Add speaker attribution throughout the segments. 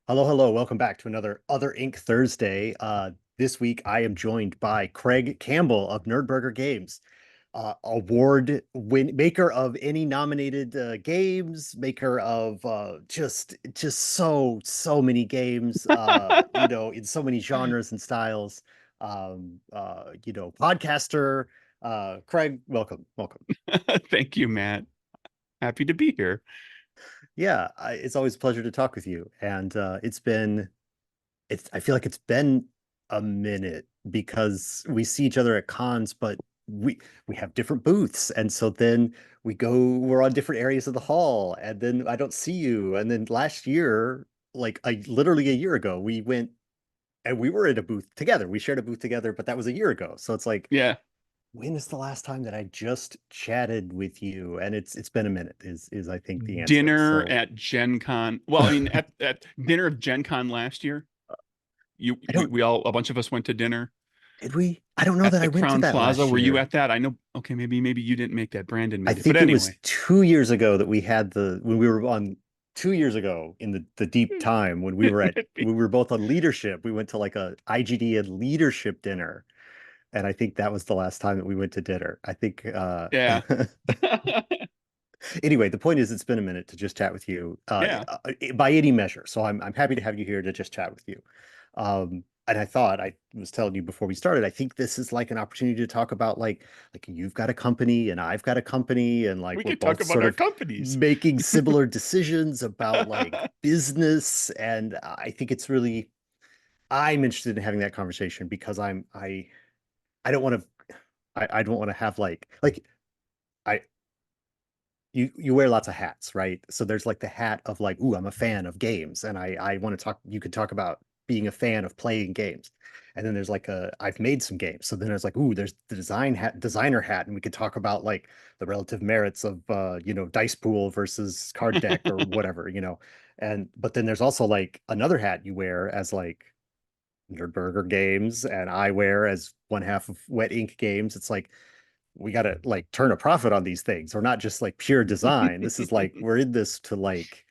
Speaker 1: Hello, hello. Welcome back to another Other Ink Thursday. This week I am joined by Craig Campbell of Nerdburger Games, award win maker of any nominated games, maker of just so many games, in so many genres and styles. Podcaster. Craig, welcome.
Speaker 2: Thank you, Matt. Happy to be here.
Speaker 1: Yeah, it's always a pleasure to talk with you, and I feel like it's been a minute because we see each other at cons, but we have different booths. And so then we're on different areas of the hall, and then I don't see you. And then last year, literally a year ago, we went and we were in a booth together. We shared a booth together, but that was a year ago. So it's like,
Speaker 2: Yeah,
Speaker 1: when is the last time that I just chatted with you? And it's been a minute is I think the answer.
Speaker 2: dinner
Speaker 1: So
Speaker 2: at Gen Con. Well, I mean, at dinner of Gen Con last year, you
Speaker 1: I
Speaker 2: we,
Speaker 1: don't
Speaker 2: we all a bunch of us went to dinner
Speaker 1: did we? I don't know
Speaker 2: at
Speaker 1: that
Speaker 2: the
Speaker 1: I went to
Speaker 2: Crown
Speaker 1: that
Speaker 2: Plaza.
Speaker 1: last
Speaker 2: Were you
Speaker 1: year.
Speaker 2: at that? I know. Okay, maybe you didn't make that. Brandon
Speaker 1: I
Speaker 2: made it, but
Speaker 1: think it was
Speaker 2: anyway.
Speaker 1: 2 years ago that we had when we were on 2 years ago in the deep time when we
Speaker 2: Maybe.
Speaker 1: were both on leadership. We went to like a IGD and leadership dinner. And I think that was the last time that we went to dinner. I think
Speaker 2: Yeah,
Speaker 1: anyway, the point is it's been a minute to just chat with you
Speaker 2: yeah.
Speaker 1: by any measure. So I'm happy to have you here to just chat with you. And I was telling you before we started, I think this is like an opportunity to talk about like you've got a company and I've got a company and like
Speaker 2: We
Speaker 1: we're
Speaker 2: could talk
Speaker 1: both
Speaker 2: about
Speaker 1: sort
Speaker 2: our
Speaker 1: of
Speaker 2: companies.
Speaker 1: making similar decisions about like business. And I think I'm interested in having that conversation because I don't want to I don't want to have I you wear lots of hats, right? So there's like the hat of like, ooh, I'm a fan of games, and I want to talk. You could talk about being a fan of playing games, and then there's like I've made some games. So then there's like, ooh, there's the designer hat, and we could talk about like the relative merits of dice pool versus card deck or whatever. And but then there's also like another hat you wear as like Nerdburger Games, and I wear as one half of Wet Ink Games. It's like we got to like turn a profit on these things. We're not just like pure design. This is like we're in this to like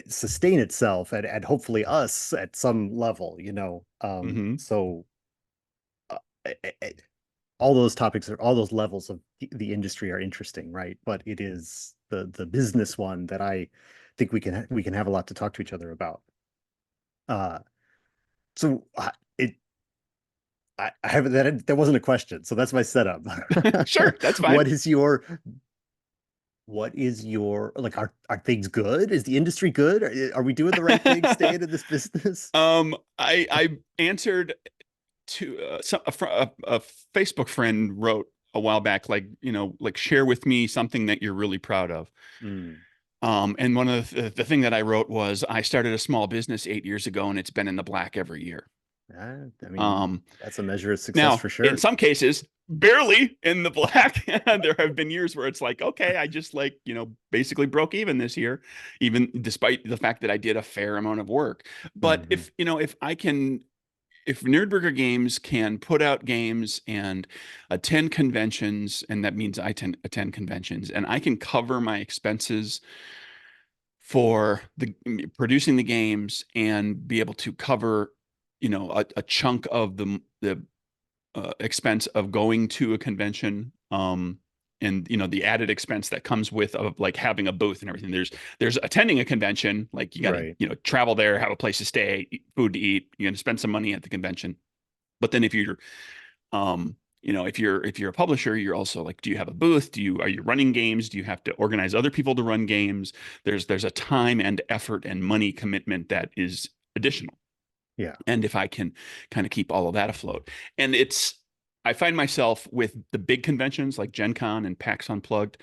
Speaker 1: sustain itself and hopefully us at some level.
Speaker 2: Hmm.
Speaker 1: So uh, all those topics are all those levels of the industry are interesting, right? But it is the business one that I think we can have a lot to talk to each other about. Uh, so it I haven't that wasn't a question, so that's my setup.
Speaker 2: Sure, that's fine.
Speaker 1: What is your like are things good? Is the industry good? Are we doing the right thing staying in this business?
Speaker 2: I answered to a Facebook friend wrote a while back, like, like share with me something that you're really proud of.
Speaker 1: Mm.
Speaker 2: And one of the thing that I wrote was I started a small business 8 years ago and it's been in the black every year.
Speaker 1: I mean,
Speaker 2: Um,
Speaker 1: that's a measure of success
Speaker 2: Now,
Speaker 1: for
Speaker 2: in
Speaker 1: sure.
Speaker 2: some cases, barely in the black. There have been years where it's like, okay, I just like, basically broke even this year, even despite the fact that I did a fair amount of work. But
Speaker 1: Hmm.
Speaker 2: if Nerdburger Games can put out games and attend conventions, and that means attend conventions, and I can cover my expenses for the producing the games and be able to cover, a chunk of the expense of going to a convention, and the added expense that comes with of like having a booth and everything. There's attending a convention, like you got to
Speaker 1: Right.
Speaker 2: travel there, have a place to stay, food to eat, you're going to spend some money at the convention. But then if you're a publisher, you're also like, do you have a booth? Are you running games? Do you have to organize other people to run games? There's a time and effort and money commitment that is additional.
Speaker 1: Yeah.
Speaker 2: And if I can kind of keep all of that afloat. And I find myself with the big conventions like Gen Con and PAX Unplugged,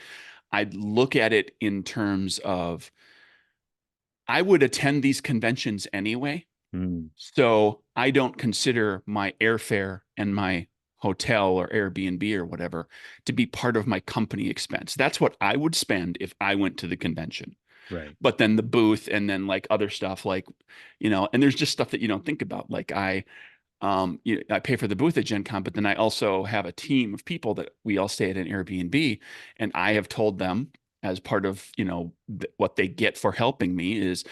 Speaker 2: I'd look at it in terms of I would attend these conventions anyway.
Speaker 1: Mm.
Speaker 2: So I don't consider my airfare and my hotel or Airbnb or whatever to be part of my company expense. That's what I would spend if I went to the convention.
Speaker 1: Right.
Speaker 2: But then the booth and then like other stuff like, and there's just stuff that you don't think about. Like I pay for the booth at Gen Con, but then I also have a team of people that we all stay at an Airbnb, and I have told them as part of what they get for helping me is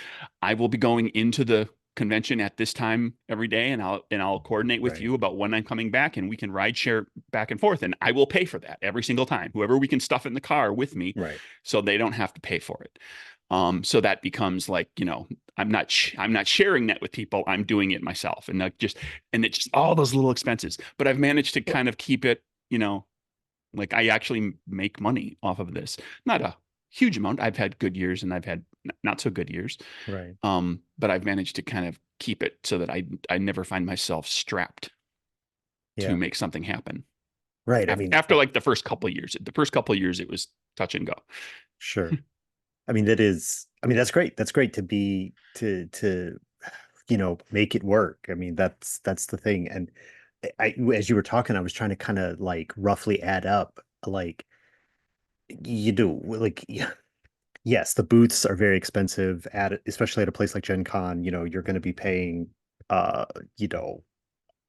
Speaker 2: I will be going into the convention at this time every day, and I'll coordinate with
Speaker 1: Right.
Speaker 2: you about when I'm coming back, and we can ride share back and forth, and I will pay for that every single time. Whoever we can stuff in the car with me,
Speaker 1: Right.
Speaker 2: so they don't have to pay for it. So that becomes like, I'm not sharing that with people. I'm doing it myself, and it's just all those little expenses. But I've managed to
Speaker 1: Well,
Speaker 2: kind of keep it, like I actually make money off of this. Not a huge amount. I've had good years and I've had not so good years.
Speaker 1: right.
Speaker 2: But I've managed to kind of keep it so that I never find myself strapped to
Speaker 1: Yeah.
Speaker 2: make something happen.
Speaker 1: Right. I
Speaker 2: After,
Speaker 1: mean,
Speaker 2: after like the first couple of years, it was touch and go.
Speaker 1: sure. I mean, that is, I mean, that's great. That's great to make it work. I mean, that's the thing. And as you were talking, I was trying to kind of like roughly add up, like you do, like, yeah, yes, the booths are very expensive especially at a place like Gen Con, you're going to be paying, uh, you know,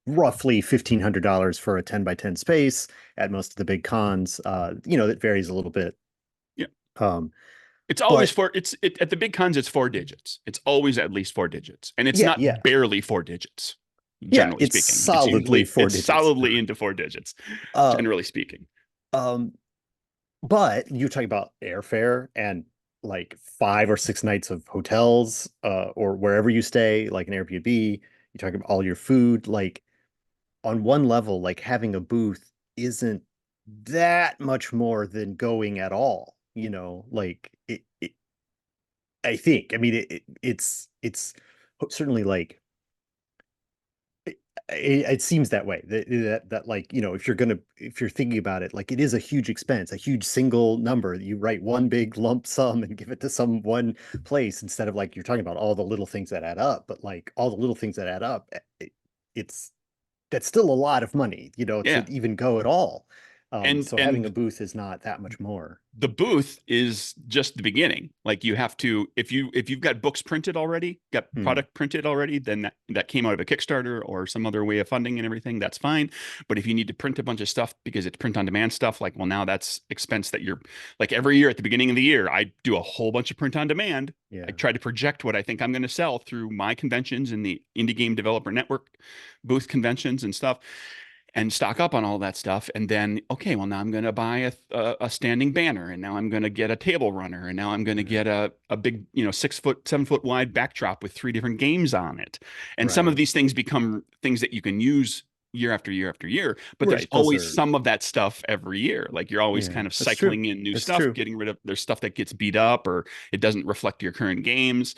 Speaker 1: roughly $1,500 for a 10 by 10 space at most of the big cons. That varies a little bit.
Speaker 2: Yeah.
Speaker 1: Um,
Speaker 2: It's always
Speaker 1: but
Speaker 2: four. At the big cons, it's four digits. It's always at least four digits, and it's
Speaker 1: yeah,
Speaker 2: not
Speaker 1: yeah,
Speaker 2: barely four digits.
Speaker 1: yeah,
Speaker 2: Generally
Speaker 1: it's
Speaker 2: speaking, it's
Speaker 1: solidly
Speaker 2: usually
Speaker 1: four
Speaker 2: it's
Speaker 1: digits.
Speaker 2: solidly into four digits.
Speaker 1: Uh,
Speaker 2: Generally speaking,
Speaker 1: um, but you're talking about airfare and like 5 or 6 nights of hotels, or wherever you stay, like an Airbnb. You're talking about all your food. Like on one level, like having a booth isn't that much more than going at all. Like I think. I mean, it's certainly like it seems that way. That like if you're thinking about it, like it is a huge expense, a huge single number. You write one big lump sum and give it to some one place instead of like you're talking about all the little things that add up. But like all the little things that add up, it's that's still a lot of money, to
Speaker 2: yeah.
Speaker 1: even go at all.
Speaker 2: And
Speaker 1: So having a
Speaker 2: and
Speaker 1: booth is not that much more.
Speaker 2: the booth is just the beginning. Like you have to, if you've got books printed already, got
Speaker 1: Hmm.
Speaker 2: product printed already, then that came out of a Kickstarter or some other way of funding and everything, that's fine. But if you need to print a bunch of stuff because it's print on demand stuff, like, well, now that's expense that you're like every year at the beginning of the year, I do a whole bunch of print on demand. I
Speaker 1: Yeah.
Speaker 2: try to project what I think I'm going to sell through my conventions and the Indie Game Developer Network booth conventions and stuff, and stock up on all that stuff. And then, okay, well, now I'm going to buy a standing banner, and now I'm going to get a table runner, and now I'm going to
Speaker 1: Yeah.
Speaker 2: get a big, 6 foot, 7 foot wide backdrop with 3 different games on it. And some of
Speaker 1: Right.
Speaker 2: these things become things that you can use year after year after year, but there's
Speaker 1: Right. Those
Speaker 2: always
Speaker 1: are,
Speaker 2: some of that stuff every year. Like you're always
Speaker 1: yeah,
Speaker 2: kind of
Speaker 1: that's true.
Speaker 2: cycling in new
Speaker 1: That's
Speaker 2: stuff,
Speaker 1: true.
Speaker 2: getting rid of, there's stuff that gets beat up or it doesn't reflect your current games.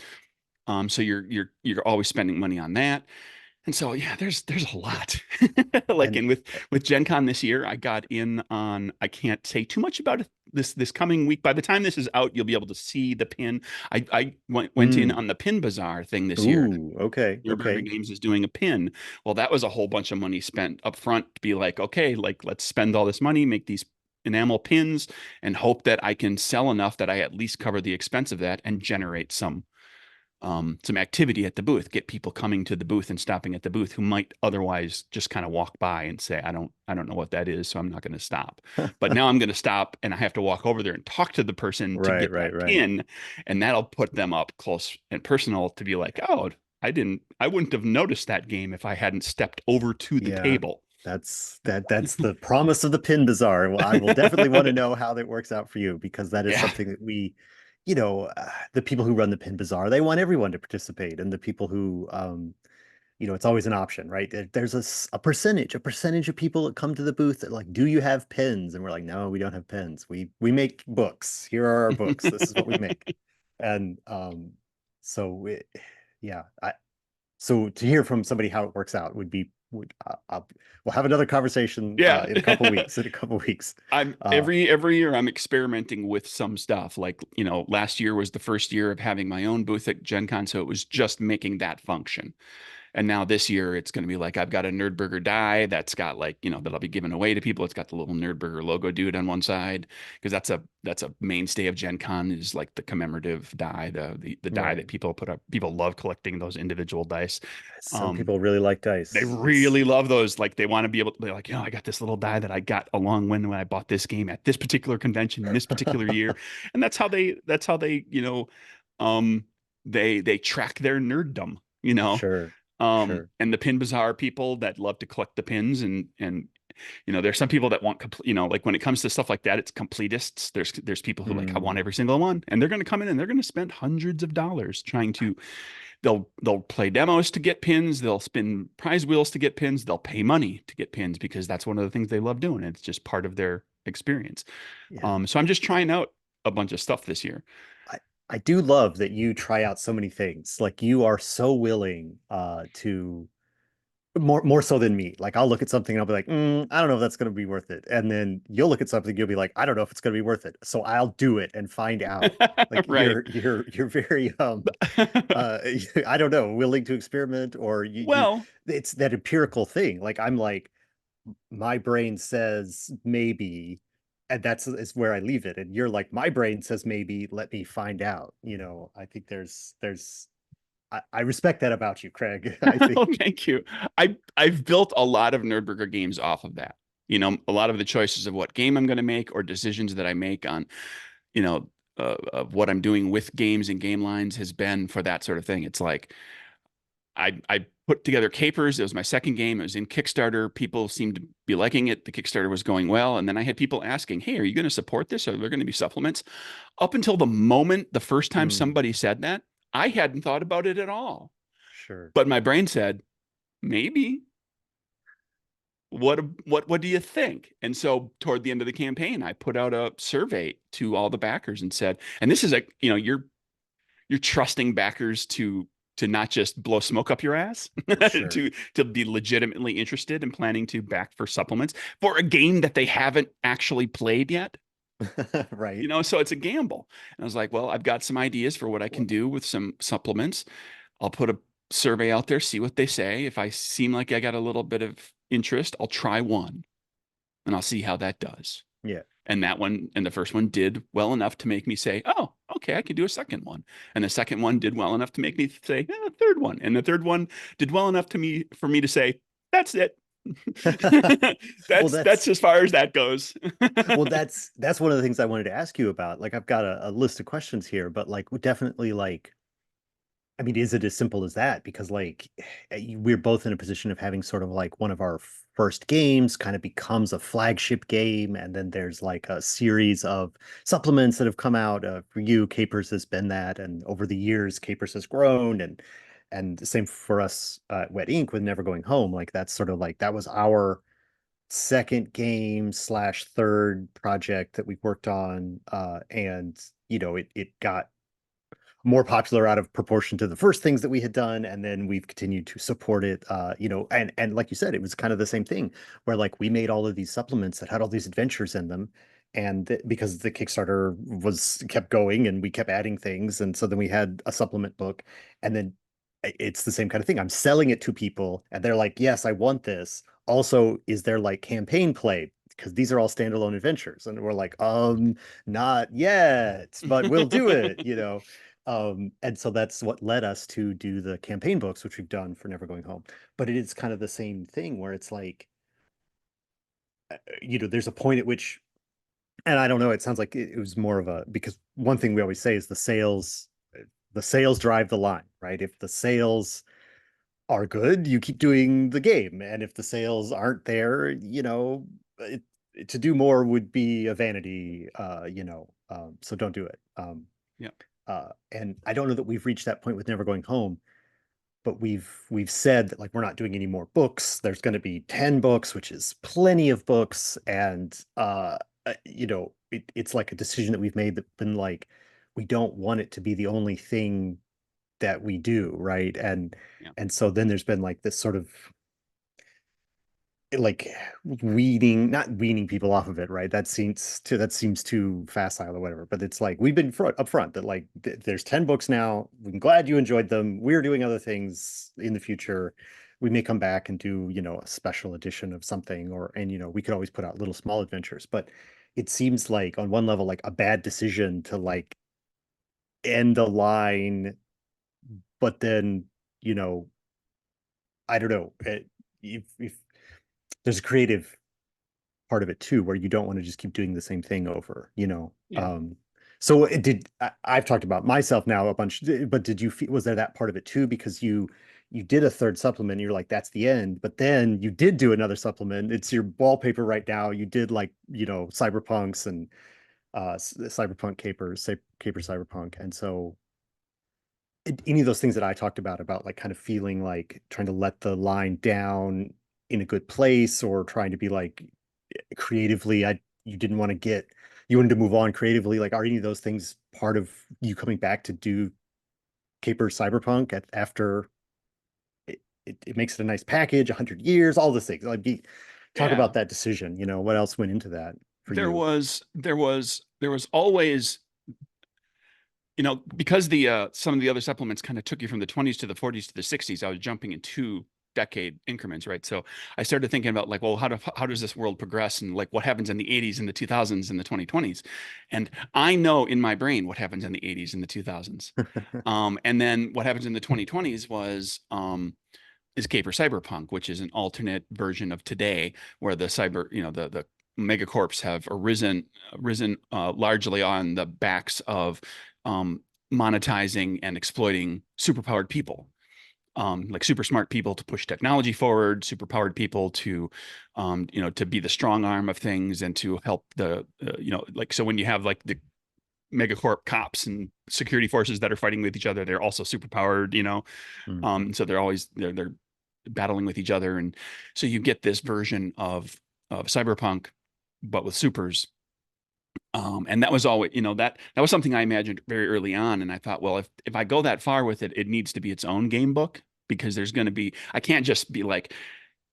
Speaker 2: So you're always spending money on that. And so yeah, there's a lot. Like,
Speaker 1: And
Speaker 2: and with Gen Con this year, I got in on, I can't say too much about it this coming week. By the time this is out, you'll be able to see the pin. I went in
Speaker 1: mm,
Speaker 2: on the pin bazaar thing this year.
Speaker 1: ooh, okay,
Speaker 2: Nerdburger
Speaker 1: okay.
Speaker 2: Games is doing a pin. Well, that was a whole bunch of money spent up front to be like, okay, like let's spend all this money, make these enamel pins, and hope that I can sell enough that I at least cover the expense of that and generate some activity at the booth, get people coming to the booth and stopping at the booth who might otherwise just kind of walk by and say, I don't know what that is, so I'm not going to stop. But now I'm going to stop and I have to walk over there and talk to the person to
Speaker 1: Right,
Speaker 2: get
Speaker 1: right,
Speaker 2: that
Speaker 1: right.
Speaker 2: pin, and that'll put them up close and personal to be like, oh, I wouldn't have noticed that game if I hadn't stepped over to the
Speaker 1: Yeah,
Speaker 2: table.
Speaker 1: that's the promise of the pin bazaar. Well, I will definitely want to know how that works out for you because that is
Speaker 2: Yeah.
Speaker 1: something that the people who run the pin bazaar, they want everyone to participate, and the people who, it's always an option, right? There's a percentage of people that come to the booth that like, do you have pins? And we're like, no, we don't have pins. We make books. Here are our books. This is what we make. And so yeah, so to hear from somebody how it works out would be would we'll have another conversation
Speaker 2: Yeah.
Speaker 1: in a couple weeks. In a couple weeks,
Speaker 2: I'm
Speaker 1: uh,
Speaker 2: every year I'm experimenting with some stuff. Like, last year was the first year of having my own booth at Gen Con, so it was just making that function. And now this year it's going to be like I've got a Nerdburger die that's got like, that I'll be giving away to people. It's got the little Nerdburger logo dude on one side because that's a mainstay of Gen Con, is like the commemorative die, the die that
Speaker 1: right.
Speaker 2: people put up. People love collecting those individual dice.
Speaker 1: Some
Speaker 2: Um,
Speaker 1: people really like
Speaker 2: they
Speaker 1: dice. It's
Speaker 2: really love those. Like they want to be able to be like, I got this little die that I got along when I bought this game at this particular convention in this particular year. And that's how they, um, they track their nerddom. you know.
Speaker 1: Sure. Sure.
Speaker 2: And the pin bazaar people that love to collect the pins, and there's some people that want complete, like when it comes to stuff like that, it's completists. There's people who like, I want
Speaker 1: Mm,
Speaker 2: every single one, and they're going to come in and they're going to spend hundreds of dollars trying to. They'll play demos to get pins. They'll spin prize wheels to get pins. They'll pay money to get pins because that's one of the things they love doing. It's just part of their experience.
Speaker 1: yeah.
Speaker 2: So I'm just trying out a bunch of stuff this year.
Speaker 1: I I do love that you try out so many things. Like you are so willing to more so than me. Like I'll look at something and I'll be like, I don't know if that's going to be worth it. And then you'll look at something, you'll be like, I don't know if it's going to be worth it. So I'll do it and find out. Like
Speaker 2: Right.
Speaker 1: you're very uh I don't know, willing to experiment or you
Speaker 2: Well,
Speaker 1: it's that empirical thing. Like I'm like my brain says maybe and that's is where I leave it. And you're like my brain says maybe, let me find out. I think there's I respect that about you, Craig. I
Speaker 2: oh,
Speaker 1: think
Speaker 2: thank you. I've built a lot of Nerdburger games off of that. A lot of the choices of what game I'm going to make or decisions that I make on, of what I'm doing with games and game lines has been for that sort of thing. It's like I put together Capers. It was my second game. It was in Kickstarter. People seemed to be liking it. The Kickstarter was going well. And then I had people asking, hey, are you going to support this? Are there going to be supplements? Up until the first time
Speaker 1: mm,
Speaker 2: somebody said that, I hadn't thought about it at all.
Speaker 1: sure.
Speaker 2: But my brain said, maybe. What do you think? And so toward the end of the campaign, I put out a survey to all the backers and said, and this is you're trusting backers to not just blow smoke up your ass,
Speaker 1: Sure.
Speaker 2: to be legitimately interested and planning to back for supplements for a game that they haven't actually played yet.
Speaker 1: Right.
Speaker 2: So it's a gamble. And I was like, well, I've got some ideas for what I can
Speaker 1: Well,
Speaker 2: do with some supplements. I'll put a survey out there, see what they say. If I seem like I got a little bit of interest, I'll try one and I'll see how that does.
Speaker 1: yeah.
Speaker 2: And that one and the first one did well enough to make me say, oh, okay, I can do a second one. And the second one did well enough to make me say, third one. And the third one did well enough for me to say, that's it.
Speaker 1: Well,
Speaker 2: that's as far as that goes.
Speaker 1: that's one of the things I wanted to ask you about. Like I've got a list of questions here, but like we definitely like I mean, is it as simple as that? Because like we're both in a position of having sort of like one of our first games kind of becomes a flagship game, and then there's like a series of supplements that have come out. For you, Capers has been that, and over the years, Capers has grown, and the same for us at Wet Ink with Never Going Home. Like that's sort of like that was our second game slash third project that we worked on, and it got more popular out of proportion to the first things that we had done, and then we've continued to support it, and like you said, it was kind of the same thing where like we made all of these supplements that had all these adventures in them, and because the Kickstarter was kept going and we kept adding things, and so then we had a supplement book, and then it's the same kind of thing. I'm selling it to people and they're like, yes, I want this. Also, is there like campaign play? Because these are all standalone adventures. And we're like, not yet, but we'll do it. And so that's what led us to do the campaign books, which we've done for Never Going Home. But it is kind of the same thing where it's like, there's a point at which, and I don't know, it sounds like it was more of a, because one thing we always say is the sales drive the line, right? If the sales are good, you keep doing the game. And if the sales aren't there, to do more would be a vanity, so don't do it.
Speaker 2: Yeah.
Speaker 1: And I don't know that we've reached that point with Never Going Home, but we've said that like we're not doing any more books. There's going to be 10 books, which is plenty of books, and it's like a decision that we've made that been like we don't want it to be the only thing that we do, right? And
Speaker 2: Yeah.
Speaker 1: and so then there's been like this sort of like not weaning people off of it, right? That seems too facile or whatever. But it's like we've been upfront that like there's 10 books now. I'm glad you enjoyed them. We're doing other things in the future. We may come back and do, a special edition of something, and we could always put out little small adventures. But it seems like on one level, like a bad decision to like end a line, but then, you know, I don't know. If there's a creative part of it too, where you don't want to just keep doing the same thing over.
Speaker 2: Yeah.
Speaker 1: So I've talked about myself now a bunch, but did you feel, was there that part of it too? Because you did a third supplement. You're like, that's the end. But then you did do another supplement. It's your wallpaper right now. You did like, cyberpunks and cyberpunk capers, caper cyberpunk. And so any of those things that I talked about like kind of feeling like trying to let the line down in a good place or trying to be like creatively, you didn't want to you wanted to move on creatively. Like, are any of those things part of you coming back to do caper cyberpunk after it makes it a nice package, 100 years, all these things. Like, talk
Speaker 2: Yeah.
Speaker 1: about that decision. What else went into that for
Speaker 2: There
Speaker 1: you?
Speaker 2: was there was there was always, because the some of the other supplements kind of took you from the 20s to the 40s to the 60s. I was jumping in 2 decade increments, right? So I started thinking about like, well, how does this world progress, and like what happens in the 80s and the 2000s and the 2020s? And I know in my brain what happens in the 80s and the 2000s. And then what happens in the 2020s is Caper Cyberpunk, which is an alternate version of today, where the megacorps have risen largely on the backs of um, monetizing and exploiting superpowered people, like super smart people to push technology forward, super powered people to be the strong arm of things and to help like, so when you have like the megacorp cops and security forces that are fighting with each other, they're also super powered,
Speaker 1: Mhm.
Speaker 2: so they're battling with each other, and so you get this version of cyberpunk, but with supers. And that was always, that was something I imagined very early on, and I thought, well, if I go that far with it, it needs to be its own game book, because I can't just be like,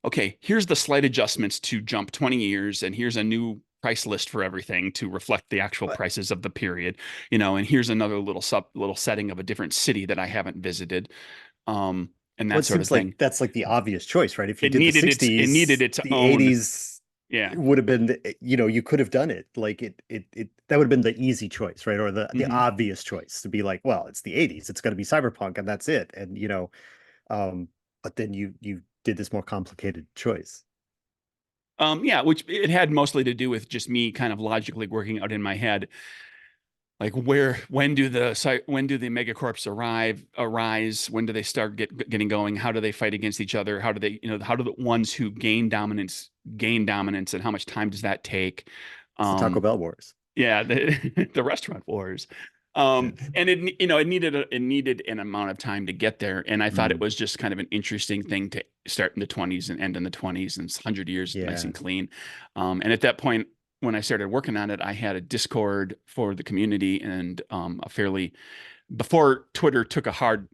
Speaker 2: okay, here's the slight adjustments to jump 20 years, and here's a new price list for everything to reflect the actual
Speaker 1: But
Speaker 2: prices of the period, and here's another little setting of a different city that I haven't visited, um, and
Speaker 1: well,
Speaker 2: that
Speaker 1: it
Speaker 2: sort of
Speaker 1: seems like
Speaker 2: thing.
Speaker 1: that's like the obvious choice, right? If you
Speaker 2: It
Speaker 1: did the
Speaker 2: needed
Speaker 1: '60s,
Speaker 2: its
Speaker 1: the
Speaker 2: own,
Speaker 1: '80s
Speaker 2: yeah.
Speaker 1: would have been, you could have done it. Like that would have been the easy choice, right? Or the
Speaker 2: Hmm.
Speaker 1: obvious choice to be like, well, it's the '80s, it's going to be cyberpunk, and that's it. And um, but then you did this more complicated choice.
Speaker 2: Yeah, which it had mostly to do with just me kind of logically working out in my head, like when do the megacorps arise? When do they start getting going? How do they fight against each other? How do the ones who gain dominance, and how much time does that take?
Speaker 1: It's the Taco
Speaker 2: Um,
Speaker 1: Bell wars.
Speaker 2: yeah, the restaurant wars.
Speaker 1: Yes.
Speaker 2: And it needed an amount of time to get there, and I thought it
Speaker 1: Mm,
Speaker 2: was just kind of an interesting thing to start in the 20s and end in the 20s, and it's 100 years nice
Speaker 1: yeah.
Speaker 2: and clean. And at that point, when I started working on it, I had a Discord for the community, and before Twitter took a hard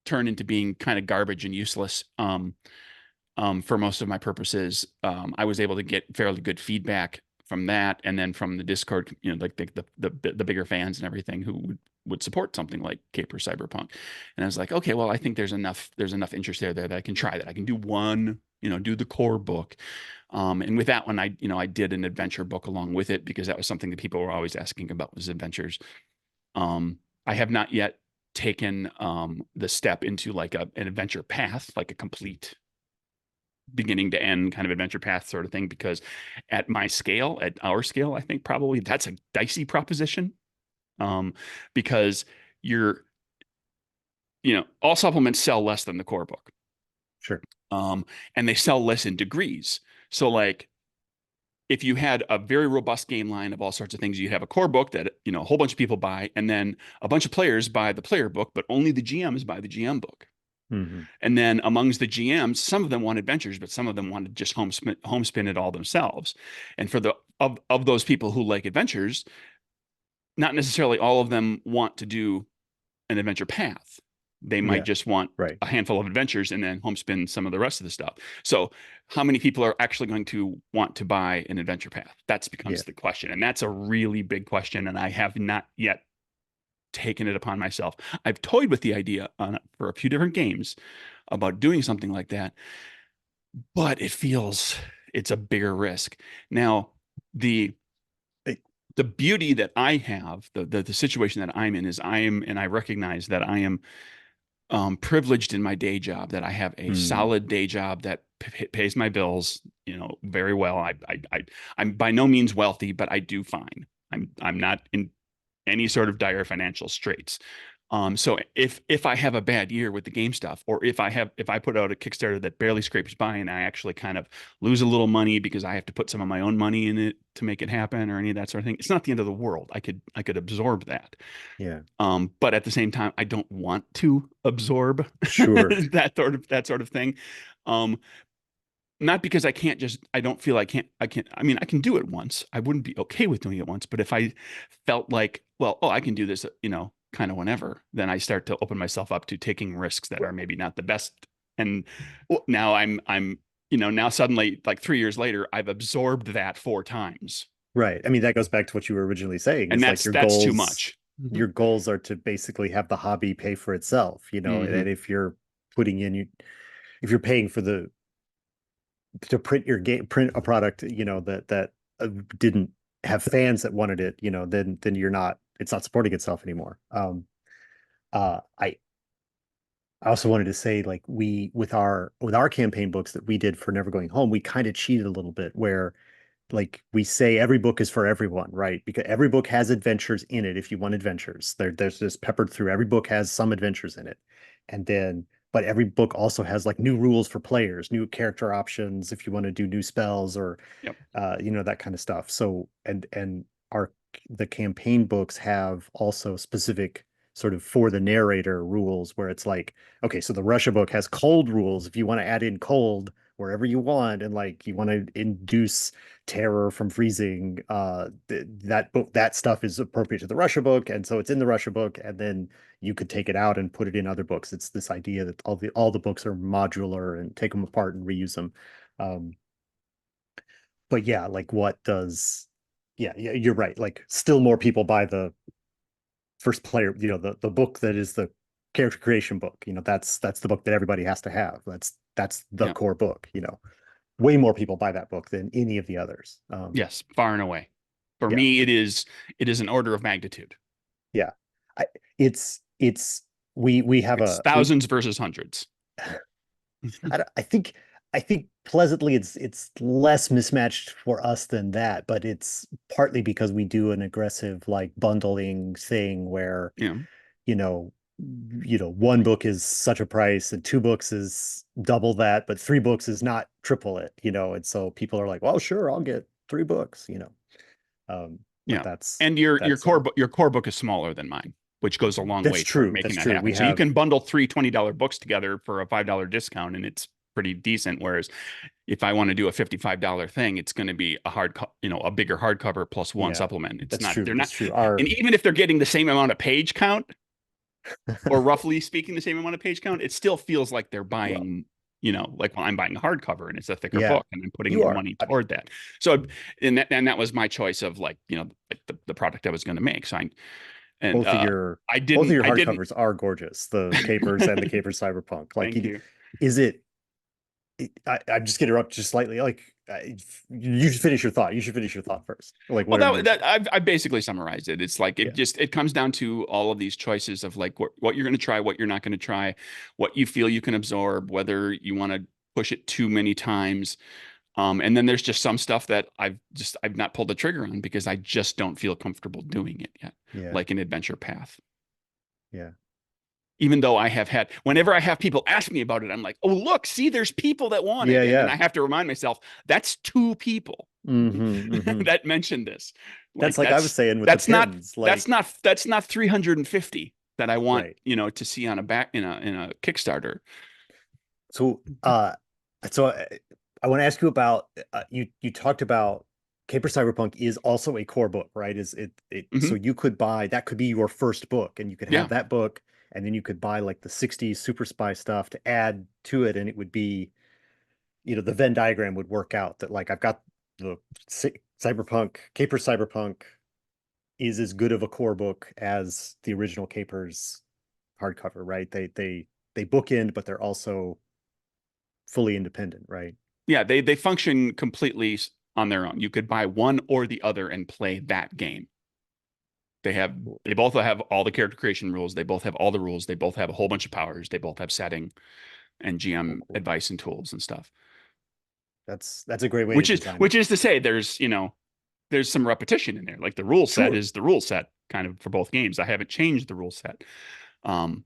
Speaker 2: turn into being kind of garbage and useless. For most of my purposes, I was able to get fairly good feedback from that, and then from the Discord, like the bigger fans and everything who would support something like Caper Cyberpunk. And I was like, okay, well, I think there's enough interest there that I can try that. I can do one, do the core book. And with that one, I did an adventure book along with it, because that was something that people were always asking about, was adventures. I have not yet taken the step into like an adventure path, like a complete beginning to end kind of adventure path sort of thing, because at our scale, I think probably that's a dicey proposition. Because you're, all supplements sell less than the core book.
Speaker 1: Sure.
Speaker 2: Um, and they sell less in degrees. So like, if you had a very robust game line of all sorts of things, you'd have a core book that, a whole bunch of people buy, and then a bunch of players buy the player book, but only the GMs buy the GM book.
Speaker 1: Hmm.
Speaker 2: And then amongst the GMs, some of them want adventures, but some of them want to just home spin it all themselves. And for of those people who like adventures, not necessarily all of them want to do an adventure path. They might
Speaker 1: Yeah.
Speaker 2: just want
Speaker 1: Right.
Speaker 2: a handful of adventures and then homespin some of the rest of the stuff. So, how many people are actually going to want to buy an adventure path? That
Speaker 1: Yeah.
Speaker 2: becomes the question. And that's a really big question. And I have not yet taken it upon myself. I've toyed with the idea for a few different games about doing something like that, but it's a bigger risk. Now, the
Speaker 1: Hey,
Speaker 2: the beauty that I have, the situation that I'm in, is and I recognize that I am privileged in my day job, that I have a
Speaker 1: mm,
Speaker 2: solid day job that pays my bills, very well. I'm by no means wealthy, but I do fine. I'm not in any sort of dire financial straits. So if I have a bad year with the game stuff, or if I put out a Kickstarter that barely scrapes by and I actually kind of lose a little money because I have to put some of my own money in it to make it happen or any of that sort of thing, it's not the end of the world. I could absorb that.
Speaker 1: Yeah.
Speaker 2: But at the same time, I don't want to absorb
Speaker 1: Sure.
Speaker 2: that sort of thing. Um, Not because I don't feel I mean, I can do it once. I wouldn't be okay with doing it once, but if I felt like, well, oh, I can do this, kind of whenever, then I start to open myself up to taking risks that are maybe not the best. And now now suddenly, like 3 years later, I've absorbed that 4 times.
Speaker 1: Right. I mean, that goes back to what you were originally saying
Speaker 2: And
Speaker 1: is like
Speaker 2: that's too much.
Speaker 1: your goals are to basically have the hobby pay for itself,
Speaker 2: Hmm.
Speaker 1: and if you're putting in if you're paying for the to print your game, print a product, that didn't have fans that wanted it, then it's not supporting itself anymore. I also wanted to say, like, we with our campaign books that we did for Never Going Home, we kind of cheated a little bit where like we say every book is for everyone, right? Because every book has adventures in it if you want adventures. There's just peppered through. Every book has some adventures in it. And then but every book also has like new rules for players, new character options if you want to do new spells or
Speaker 2: Yep.
Speaker 1: that kind of stuff. So and our the campaign books have also specific sort of for the narrator rules where it's like, okay, so the Russia book has cold rules if you want to add in cold wherever you want and like you want to induce terror from freezing that book, that stuff is appropriate to the Russia book and so it's in the Russia book and then you could take it out and put it in other books. It's this idea that all the books are modular and take them apart and reuse them. um but yeah, like what does yeah, you're right, like still more people buy the first player, the book that is the character creation book, that's the book that everybody has to have. That's the
Speaker 2: Yeah.
Speaker 1: core book. Way more people buy that book than any of the others.
Speaker 2: Yes. Far and away. For
Speaker 1: Yeah,
Speaker 2: me, it is an order of magnitude.
Speaker 1: yeah. I, it's we have
Speaker 2: It's
Speaker 1: a we.
Speaker 2: thousands versus hundreds.
Speaker 1: I think pleasantly it's less mismatched for us than that, but it's partly because we do an aggressive like bundling thing where
Speaker 2: Yeah.
Speaker 1: you know one book is such a price and two books is double that, but three books is not triple it, and so people are like, well, sure, I'll get three books. But
Speaker 2: Yeah. And your core book is smaller than mine, which goes a long
Speaker 1: that's
Speaker 2: way toward
Speaker 1: true.
Speaker 2: making
Speaker 1: That's
Speaker 2: that
Speaker 1: true. We
Speaker 2: happen. So you
Speaker 1: have
Speaker 2: can bundle three $20 books together for a $5 discount and it's pretty decent. Whereas if I want to do a $55 thing, it's going to be a bigger hardcover plus one
Speaker 1: Yeah,
Speaker 2: supplement. It's
Speaker 1: that's
Speaker 2: not,
Speaker 1: true.
Speaker 2: they're
Speaker 1: That's
Speaker 2: not,
Speaker 1: true.
Speaker 2: and even if they're getting the same amount of page count, or roughly speaking, the same amount of page count, it still feels like they're
Speaker 1: Well,
Speaker 2: buying, like when I'm buying a hardcover and it's a thicker
Speaker 1: yeah,
Speaker 2: book and I'm putting
Speaker 1: you
Speaker 2: more
Speaker 1: are.
Speaker 2: money
Speaker 1: I mean,
Speaker 2: toward that. So, and that was my choice of like, the product I was going to make. So and
Speaker 1: both of your
Speaker 2: I
Speaker 1: both of
Speaker 2: didn't,
Speaker 1: your
Speaker 2: I didn't,
Speaker 1: hardcovers are gorgeous. The Capers and the Capers Cyberpunk. Like,
Speaker 2: thank you.
Speaker 1: is it? I'm just gonna interrupt just slightly. Like, you should finish your thought. You should finish your thought first. Like,
Speaker 2: Well,
Speaker 1: whatever you're
Speaker 2: that
Speaker 1: saying.
Speaker 2: I basically summarized it. It's like
Speaker 1: Yeah,
Speaker 2: it comes down to all of these choices of like what you're going to try, what you're not going to try, what you feel you can absorb, whether you want to push it too many times. And then there's just some stuff that I've not pulled the trigger on because I just don't feel comfortable doing it yet,
Speaker 1: yeah,
Speaker 2: like an adventure path.
Speaker 1: yeah,
Speaker 2: Even though whenever I have people ask me about it, I'm like, oh, look, see, there's people that want
Speaker 1: yeah,
Speaker 2: it. And then
Speaker 1: yeah.
Speaker 2: I have to remind myself, that's two people
Speaker 1: Mm-hmm.
Speaker 2: that mentioned this.
Speaker 1: That's
Speaker 2: Like
Speaker 1: like I was saying with the
Speaker 2: that's not,
Speaker 1: pins.
Speaker 2: that's
Speaker 1: Like,
Speaker 2: not, that's not 350 that I want,
Speaker 1: right.
Speaker 2: to see on a back in a Kickstarter.
Speaker 1: So, I want to ask you about you talked about Caper Cyberpunk is also a core book, right? Is it so
Speaker 2: Hmm.
Speaker 1: you could buy that could be your first book and you could have
Speaker 2: Yeah.
Speaker 1: that book and then you could buy like the 60s Super Spy stuff to add to it and it would be, the Venn diagram would work out that like I've got the Cyberpunk, Caper Cyberpunk is as good of a core book as the original Capers hardcover, right? They bookend, but they're also fully independent, right?
Speaker 2: Yeah. They function completely on their own. You could buy one or the other and play that game. They both have all the character creation rules. They both have all the rules. They both have a whole bunch of powers. They both have setting and
Speaker 1: Cool,
Speaker 2: GM
Speaker 1: cool.
Speaker 2: advice and tools and stuff.
Speaker 1: That's a great way to
Speaker 2: Which is
Speaker 1: design it.
Speaker 2: which is to say there's some repetition in there. Like the rule set
Speaker 1: Sure.
Speaker 2: is the rule set kind of for both games. I haven't changed the rule set. Um,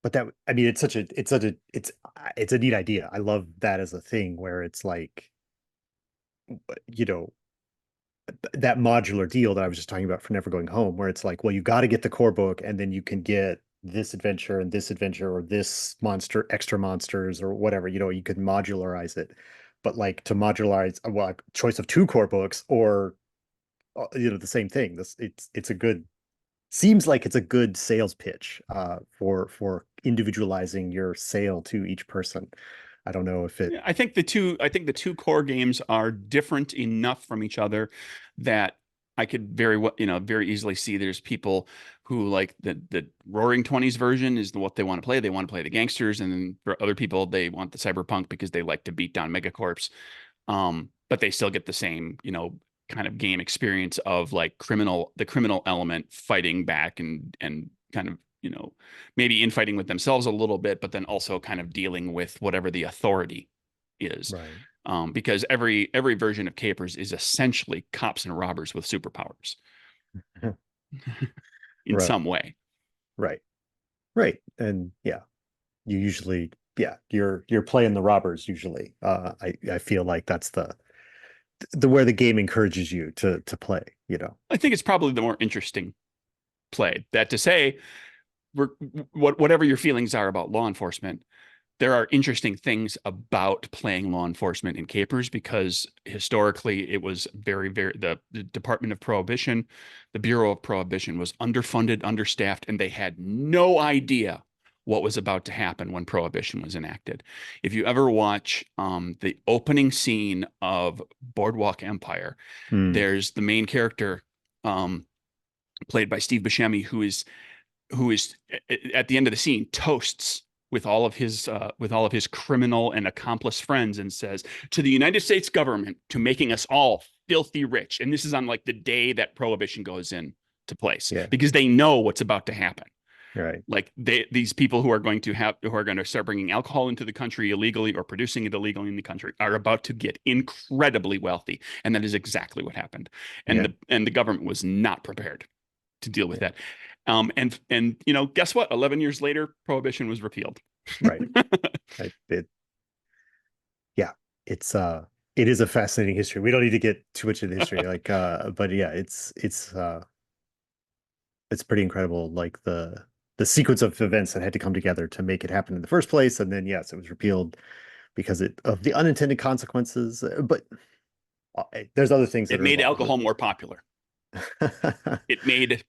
Speaker 1: But that, I mean, it's a neat idea. I love that as a thing where it's like, you know, that modular deal that I was just talking about for Never Going Home, where it's like, well, you got to get the core book and then you can get this adventure or this monster, extra monsters or whatever, you could modularize it. But like to modularize, well, a choice of two core books or, the same thing. It's a good, seems like it's a good sales pitch for individualizing your sale to each person. I don't know if it.
Speaker 2: yeah, I think the two core games are different enough from each other that I could very well, very easily see there's people who like the Roaring Twenties version is what they want to play. They want to play the gangsters, and then for other people, they want the cyberpunk because they like to beat down megacorps. But they still get the same, kind of game experience of like the criminal element fighting back and kind of, maybe infighting with themselves a little bit, but then also kind of dealing with whatever the authority is.
Speaker 1: Right.
Speaker 2: Because every version of Capers is essentially cops and robbers with superpowers in
Speaker 1: Right.
Speaker 2: some way.
Speaker 1: Right. Right. And yeah, you usually, yeah, you're playing the robbers usually. I feel like that's the where the game encourages you to play,
Speaker 2: I think it's probably the more interesting play. That to say, whatever your feelings are about law enforcement, there are interesting things about playing law enforcement in capers because historically it was very the Department of Prohibition, the Bureau of Prohibition was underfunded, understaffed, and they had no idea what was about to happen when prohibition was enacted. If you ever watch the opening scene of Boardwalk Empire,
Speaker 1: Mm,
Speaker 2: there's the main character um, played by Steve Buscemi who is at the end of the scene toasts with all of his criminal and accomplice friends and says to the United States government to making us all filthy rich. And this is on like the day that prohibition goes into place
Speaker 1: yeah.
Speaker 2: because they know what's about to happen.
Speaker 1: Right.
Speaker 2: Like these people who are going to start bringing alcohol into the country illegally or producing it illegally in the country are about to get incredibly wealthy, and that is exactly what happened. And
Speaker 1: Yeah.
Speaker 2: the government was not prepared to deal with
Speaker 1: Yeah.
Speaker 2: that. And guess what? 11 years later, prohibition was repealed.
Speaker 1: Right. Yeah, it's it is a fascinating history. We don't need to get too much into history, like but yeah, it's pretty incredible, like the sequence of events that had to come together to make it happen in the first place, and then yes, it was repealed because of the unintended consequences. But there's other things that
Speaker 2: It
Speaker 1: are
Speaker 2: made
Speaker 1: involved.
Speaker 2: alcohol more popular. It made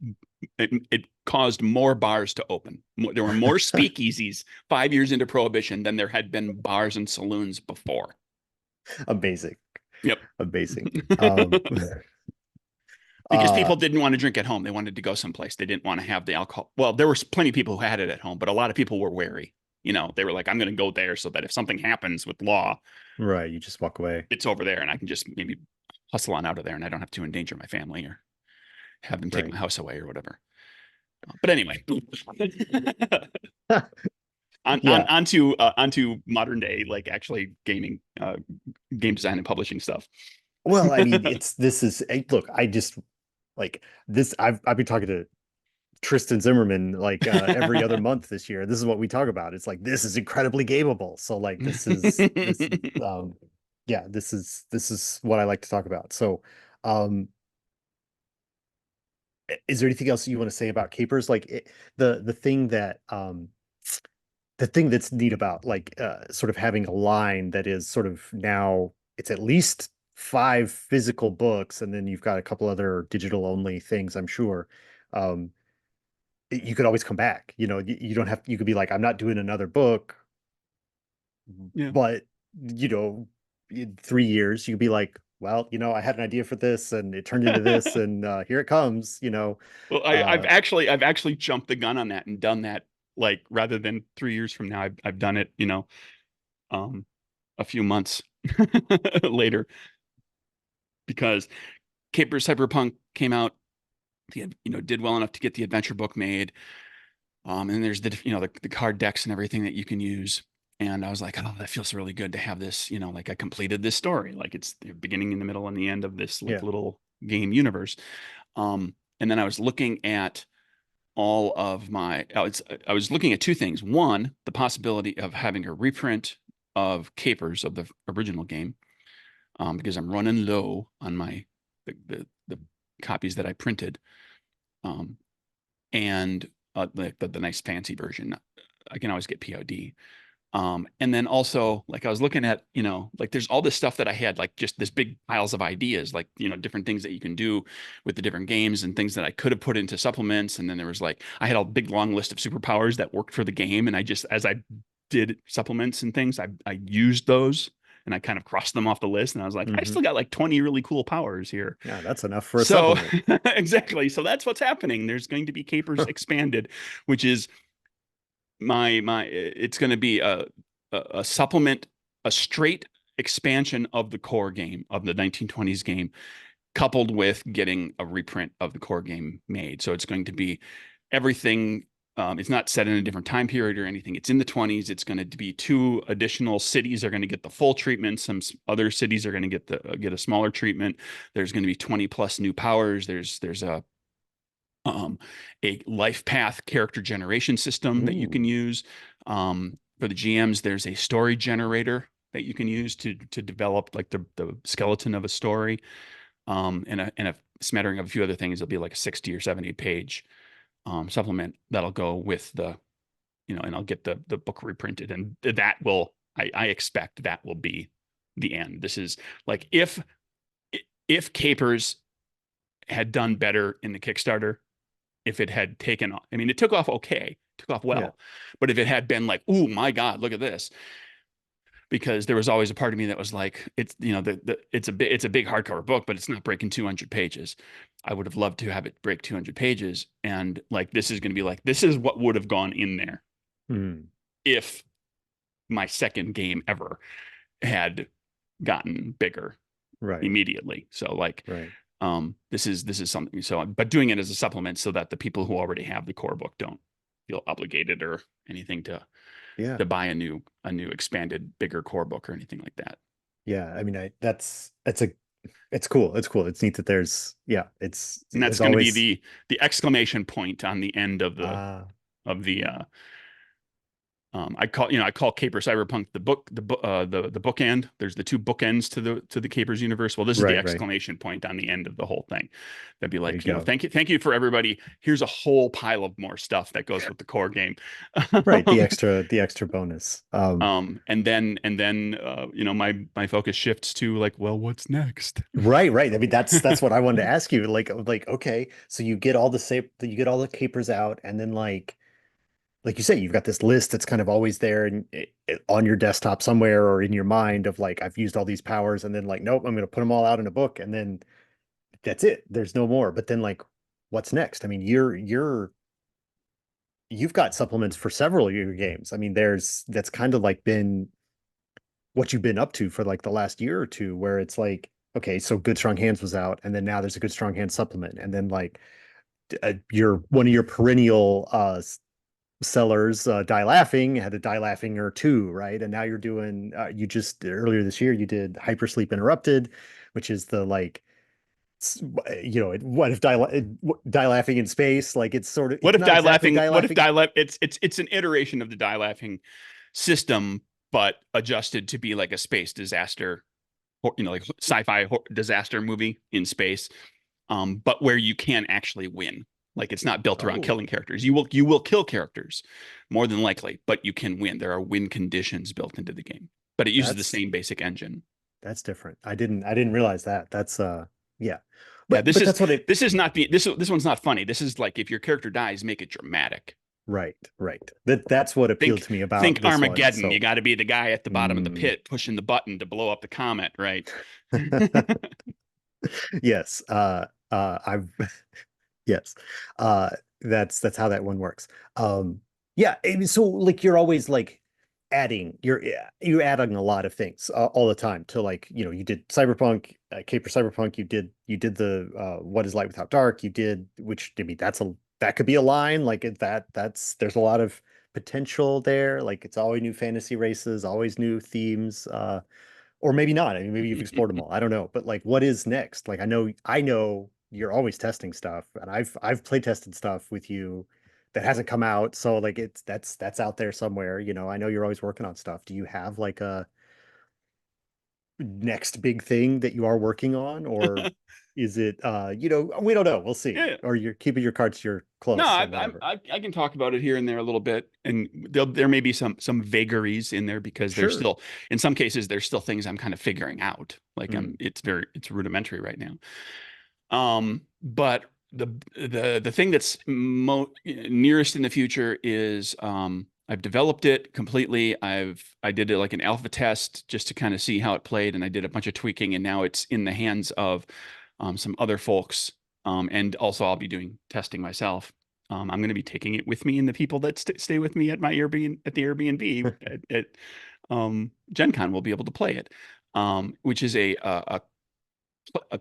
Speaker 2: it caused more bars to open. There were more speakeasies 5 years into prohibition than there had been bars and saloons before.
Speaker 1: Amazing,
Speaker 2: Yep.
Speaker 1: amazing.
Speaker 2: Because
Speaker 1: Uh,
Speaker 2: people didn't want to drink at home. They wanted to go someplace. They didn't want to have the alcohol. Well, there was plenty of people who had it at home, but a lot of people were wary. They were like, I'm going to go there so that if something happens with law,
Speaker 1: right, you just walk away.
Speaker 2: it's over there and I can just maybe hustle on out of there and I don't have to endanger my family or have them take
Speaker 1: Right.
Speaker 2: my house away or whatever. But anyway,
Speaker 1: Yeah.
Speaker 2: onto modern day, like actually gaming, game design and publishing stuff.
Speaker 1: Well, I mean, this is look, I just like this. I've been talking to Tristan Zimmerman like every other month this year. This is what we talk about. It's like this is incredibly gameable. So like this is yeah, this is what I like to talk about. So um is there anything else you want to say about capers? Like the thing that the thing that's neat about like sort of having a line that is sort of now it's at least five physical books and then you've got a couple other digital only things, I'm sure. Um, you could always come back. You don't have, you could be like, I'm not doing another book,
Speaker 2: Yeah.
Speaker 1: but in 3 years, you could be like, well, I had an idea for this and it turned into this and here it comes.
Speaker 2: Well,
Speaker 1: Uh,
Speaker 2: I've actually jumped the gun on that and done that. Like rather than 3 years from now, I've done it. Um, a few months later because Caper Cyberpunk came out. Did well enough to get the adventure book made. And there's the card decks and everything that you can use. And I was like, oh, that feels really good to have this. Like I completed this story. Like it's the beginning, and the middle, and the end of this like
Speaker 1: yeah.
Speaker 2: little game universe. And then I was looking at all of my, I was looking at two things. One, the possibility of having a reprint of Capers of the original game, because I'm running low on the copies that I printed, um, and the nice fancy version. I can always get POD. And then also, like, I was looking at, like, there's all this stuff that I had, like, just this big piles of ideas, like, different things that you can do with the different games and things that I could have put into supplements. And then there was like, I had a big long list of superpowers that worked for the game. And I just, as I did supplements and things, I used those and I kind of crossed them off the list. And I was like, I
Speaker 1: Hmm.
Speaker 2: still got like 20 really cool powers here.
Speaker 1: Yeah, that's enough for a
Speaker 2: So
Speaker 1: supplement.
Speaker 2: exactly. So that's what's happening. There's going to be Capers expanded, which is it's going to be a supplement, a straight expansion of the core game of the 1920s game, coupled with getting a reprint of the core game made. So it's going to be everything. It's not set in a different time period or anything. It's in the 20s. It's going to be two additional cities are going to get the full treatment. Some other cities are going to get a smaller treatment. There's going to be 20 plus new powers. There's a life path character generation system that you can
Speaker 1: Ooh,
Speaker 2: use. For the GMs, there's a story generator that you can use to develop like the skeleton of a story. And a smattering of a few other things. It'll be like a 60 or 70 page supplement that'll go with and I'll get the book reprinted, and that will I expect that will be the end. This is like if Capers had done better in the Kickstarter, if it had taken off. I mean, it took off okay, took off
Speaker 1: yeah.
Speaker 2: well. But if it had been like, oh my God, look at this, because there was always a part of me that was like, it's it's a big hardcover book, but it's not breaking 200 pages. I would have loved to have it break 200 pages, and like this is going to be like this is what would have gone in there
Speaker 1: Mm,
Speaker 2: if my second game ever had gotten bigger
Speaker 1: right,
Speaker 2: immediately. So like
Speaker 1: right.
Speaker 2: this is something, so but doing it as a supplement so that the people who already have the core book don't feel obligated or anything
Speaker 1: Yeah,
Speaker 2: to buy a new expanded bigger core book or anything like that.
Speaker 1: yeah. I mean, it's cool. It's cool. It's neat that
Speaker 2: And that's
Speaker 1: there's
Speaker 2: going to be
Speaker 1: always,
Speaker 2: the exclamation point on the end of the
Speaker 1: uh,
Speaker 2: of the I call Caper Cyberpunk the bookend. There's the two bookends to the Capers universe. Well, this is the
Speaker 1: right, right.
Speaker 2: exclamation point on the end of the whole thing. That'd be
Speaker 1: There you
Speaker 2: like,
Speaker 1: go.
Speaker 2: thank you for everybody. Here's a whole pile of more stuff that goes with the core game.
Speaker 1: Right. The extra bonus.
Speaker 2: And then my focus shifts to like, well, what's next?
Speaker 1: Right, right. I mean, that's what I wanted to ask you. Like, okay, so you get all the capers out, and then like you say, you've got this list that's kind of always there and on your desktop somewhere or in your mind of like, I've used all these powers, and then like, nope, I'm going to put them all out in a book, and then that's it. There's no more. But then like, what's next? I mean, you've got supplements for several of your games. I mean, that's kind of like been what you've been up to for like the last year or two, where it's like, okay, so Good Strong Hands was out, and then now there's a Good Strong Hands supplement, and then like your one of your perennial sellers, Die Laughing, had a Die Laughing or two, right? And now you're doing you just earlier this year you did Hypersleep Interrupted, which is the like what if Die Laughing in space, like
Speaker 2: What
Speaker 1: it's
Speaker 2: if
Speaker 1: not
Speaker 2: die
Speaker 1: exactly
Speaker 2: laughing?
Speaker 1: Die
Speaker 2: What if
Speaker 1: Laughing.
Speaker 2: die laugh? It's an iteration of the die laughing system, but adjusted to be like a space disaster, like sci-fi disaster movie in space. But where you can actually win. Like it's not built around
Speaker 1: Oh,
Speaker 2: killing characters. You will kill characters more than likely, but you can win. There are win conditions built into the game, but it uses the
Speaker 1: that's
Speaker 2: same basic engine.
Speaker 1: that's different. I didn't realize that. That's yeah.
Speaker 2: Yeah,
Speaker 1: But that's what it
Speaker 2: this is not this one's not funny. This is like if your character dies, make it dramatic.
Speaker 1: right, right. That's what appealed
Speaker 2: Think
Speaker 1: to me
Speaker 2: think
Speaker 1: about this one.
Speaker 2: Armageddon. You
Speaker 1: So
Speaker 2: got to be the guy at the bottom of the
Speaker 1: mm.
Speaker 2: pit pushing the button to blow up the comet, right?
Speaker 1: Yes. I've yes. Uh, that's how that one works. Yeah. So like you're always like you're adding a lot of things all the time to like you did Cyberpunk, Cape for Cyberpunk. You did the What is Light Without Dark. You did which I mean that could be a line like that's there's a lot of potential there. Like it's always new fantasy races, always new themes. Or maybe not. I mean, maybe you've explored them all. I don't know. But like, what is next? Like, I know you're always testing stuff, and I've play tested stuff with you. that hasn't come out. So like that's out there somewhere. I know you're always working on stuff. Do you have like a next big thing that you are working on, or is it we don't know. We'll see.
Speaker 2: Yeah.
Speaker 1: Or you're keeping your cards to your
Speaker 2: No,
Speaker 1: close and whatever.
Speaker 2: I can talk about it here and there a little bit, and there may be some vagaries in there because there's
Speaker 1: Sure.
Speaker 2: still, in some cases, there's still things I'm kind of figuring out. Like
Speaker 1: Mm,
Speaker 2: it's rudimentary right now. But the thing that's nearest in the future is I've developed it completely. I did it like an alpha test just to kind of see how it played, and I did a bunch of tweaking, and now it's in the hands of some other folks. And also I'll be doing testing myself. I'm going to be taking it with me, and the people that stay with me at my Airbnb at the Airbnb at Gen Con will be able to play it, which is a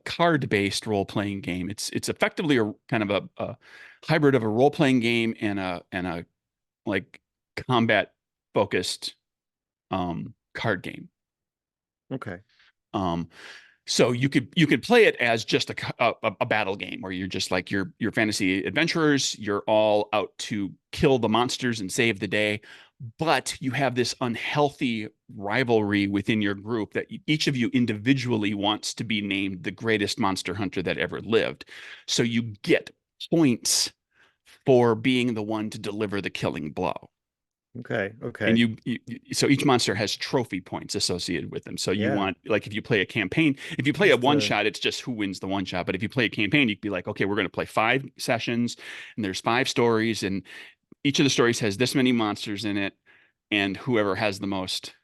Speaker 2: card-based role-playing game. It's effectively a kind of a hybrid of a role-playing game and a like combat-focused card game.
Speaker 1: okay.
Speaker 2: Um, so you could play it as just a battle game where you're just like your fantasy adventurers. You're all out to kill the monsters and save the day, but you have this unhealthy rivalry within your group that each of you individually wants to be named the greatest monster hunter that ever lived. So you get points for being the one to deliver the killing blow.
Speaker 1: Okay.
Speaker 2: And
Speaker 1: Okay.
Speaker 2: so each monster has trophy points associated with them. So you
Speaker 1: Yeah.
Speaker 2: want, like, if you play a campaign, if you play a
Speaker 1: Just
Speaker 2: one shot, it's just who wins the one shot. But if you play a campaign, you could be like, okay, we're going to play 5 sessions, and there's 5 stories, and each of the stories has this many monsters in it, and whoever has the most.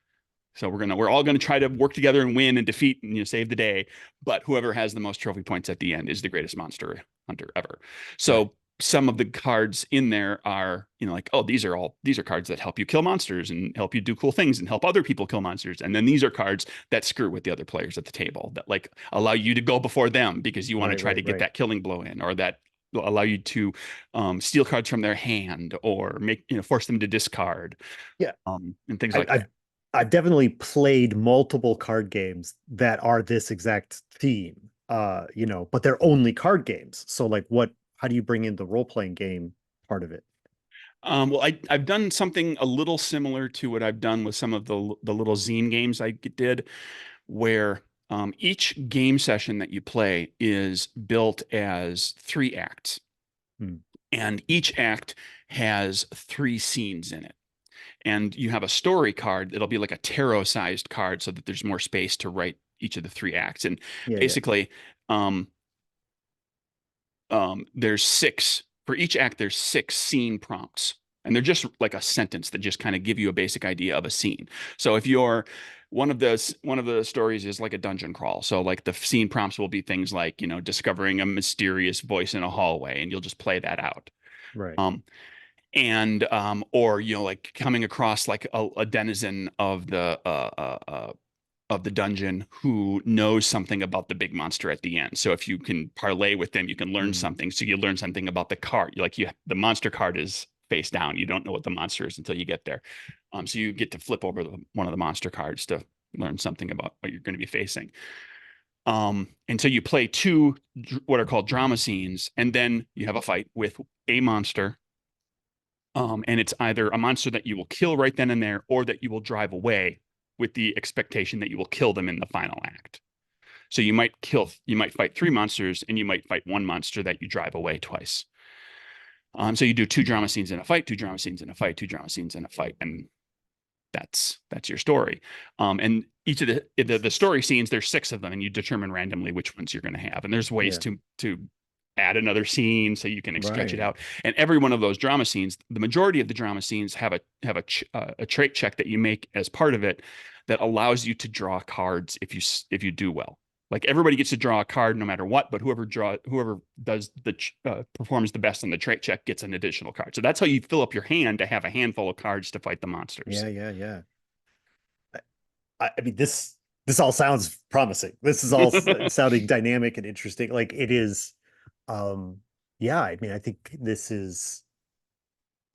Speaker 2: So we're all gonna try to work together and win and defeat and save the day. But whoever has the most trophy points at the end is the greatest monster hunter ever.
Speaker 1: right.
Speaker 2: So some of the cards in there are, like, oh, these are cards that help you kill monsters and help you do cool things and help other people kill monsters. And then these are cards that screw with the other players at the table, that like allow you to go before them because you want to
Speaker 1: Right.
Speaker 2: try to
Speaker 1: Right.
Speaker 2: get
Speaker 1: Right.
Speaker 2: that killing blow in, or that allow you to steal cards from their hand, or force them to discard,
Speaker 1: Yeah.
Speaker 2: and things
Speaker 1: I,
Speaker 2: like
Speaker 1: I've
Speaker 2: that.
Speaker 1: I've definitely played multiple card games that are this exact theme. But they're only card games. So like how do you bring in the role-playing game part of it?
Speaker 2: Well, I've done something a little similar to what I've done with some of the little zine games I did, where each game session that you play is built as 3 acts,
Speaker 1: Hmm.
Speaker 2: and each act has 3 scenes in it. And you have a story card that'll be like a tarot-sized card, so that there's more space to write each of the 3 acts. And
Speaker 1: Yeah, yeah.
Speaker 2: basically, um, there's 6 for each act. There's 6 scene prompts, and they're just like a sentence that just kind of give you a basic idea of a scene. So if you're one of the stories is like a dungeon crawl, so like the scene prompts will be things like discovering a mysterious voice in a hallway, and you'll just play that out.
Speaker 1: Right.
Speaker 2: um and or like coming across like a denizen of the dungeon who knows something about the big monster at the end. So if you can parlay with them, you can learn
Speaker 1: Hmm.
Speaker 2: something. So you learn something about the card. The monster card is face down. You don't know what the monster is until you get there. So you get to flip over one of the monster cards to learn something about what you're going to be facing. And so you play 2 what are called drama scenes, and then you have a fight with a monster. And it's either a monster that you will kill right then and there, or that you will drive away with the expectation that you will kill them in the final act. So you might fight 3 monsters, and you might fight one monster that you drive away twice. So you do 2 drama scenes in a fight, 2 drama scenes in a fight, 2 drama scenes in a fight, and that's your story. And each of the story scenes, there's 6 of them, and you determine randomly which ones you're going to have. And there's ways
Speaker 1: Yeah.
Speaker 2: to add another scene so you can stretch it
Speaker 1: Right.
Speaker 2: out. And every one of those drama scenes, the majority of the drama scenes have a trait check that you make as part of it that allows you to draw cards if you do well. Like, everybody gets to draw a card no matter what, but whoever does performs the best on the trait check gets an additional card. So that's how you fill up your hand to have a handful of cards to fight the monsters.
Speaker 1: Yeah, yeah, yeah. I mean, this all sounds promising. This is all sounding dynamic and interesting. Like it is. Um, yeah, I mean, I think this is.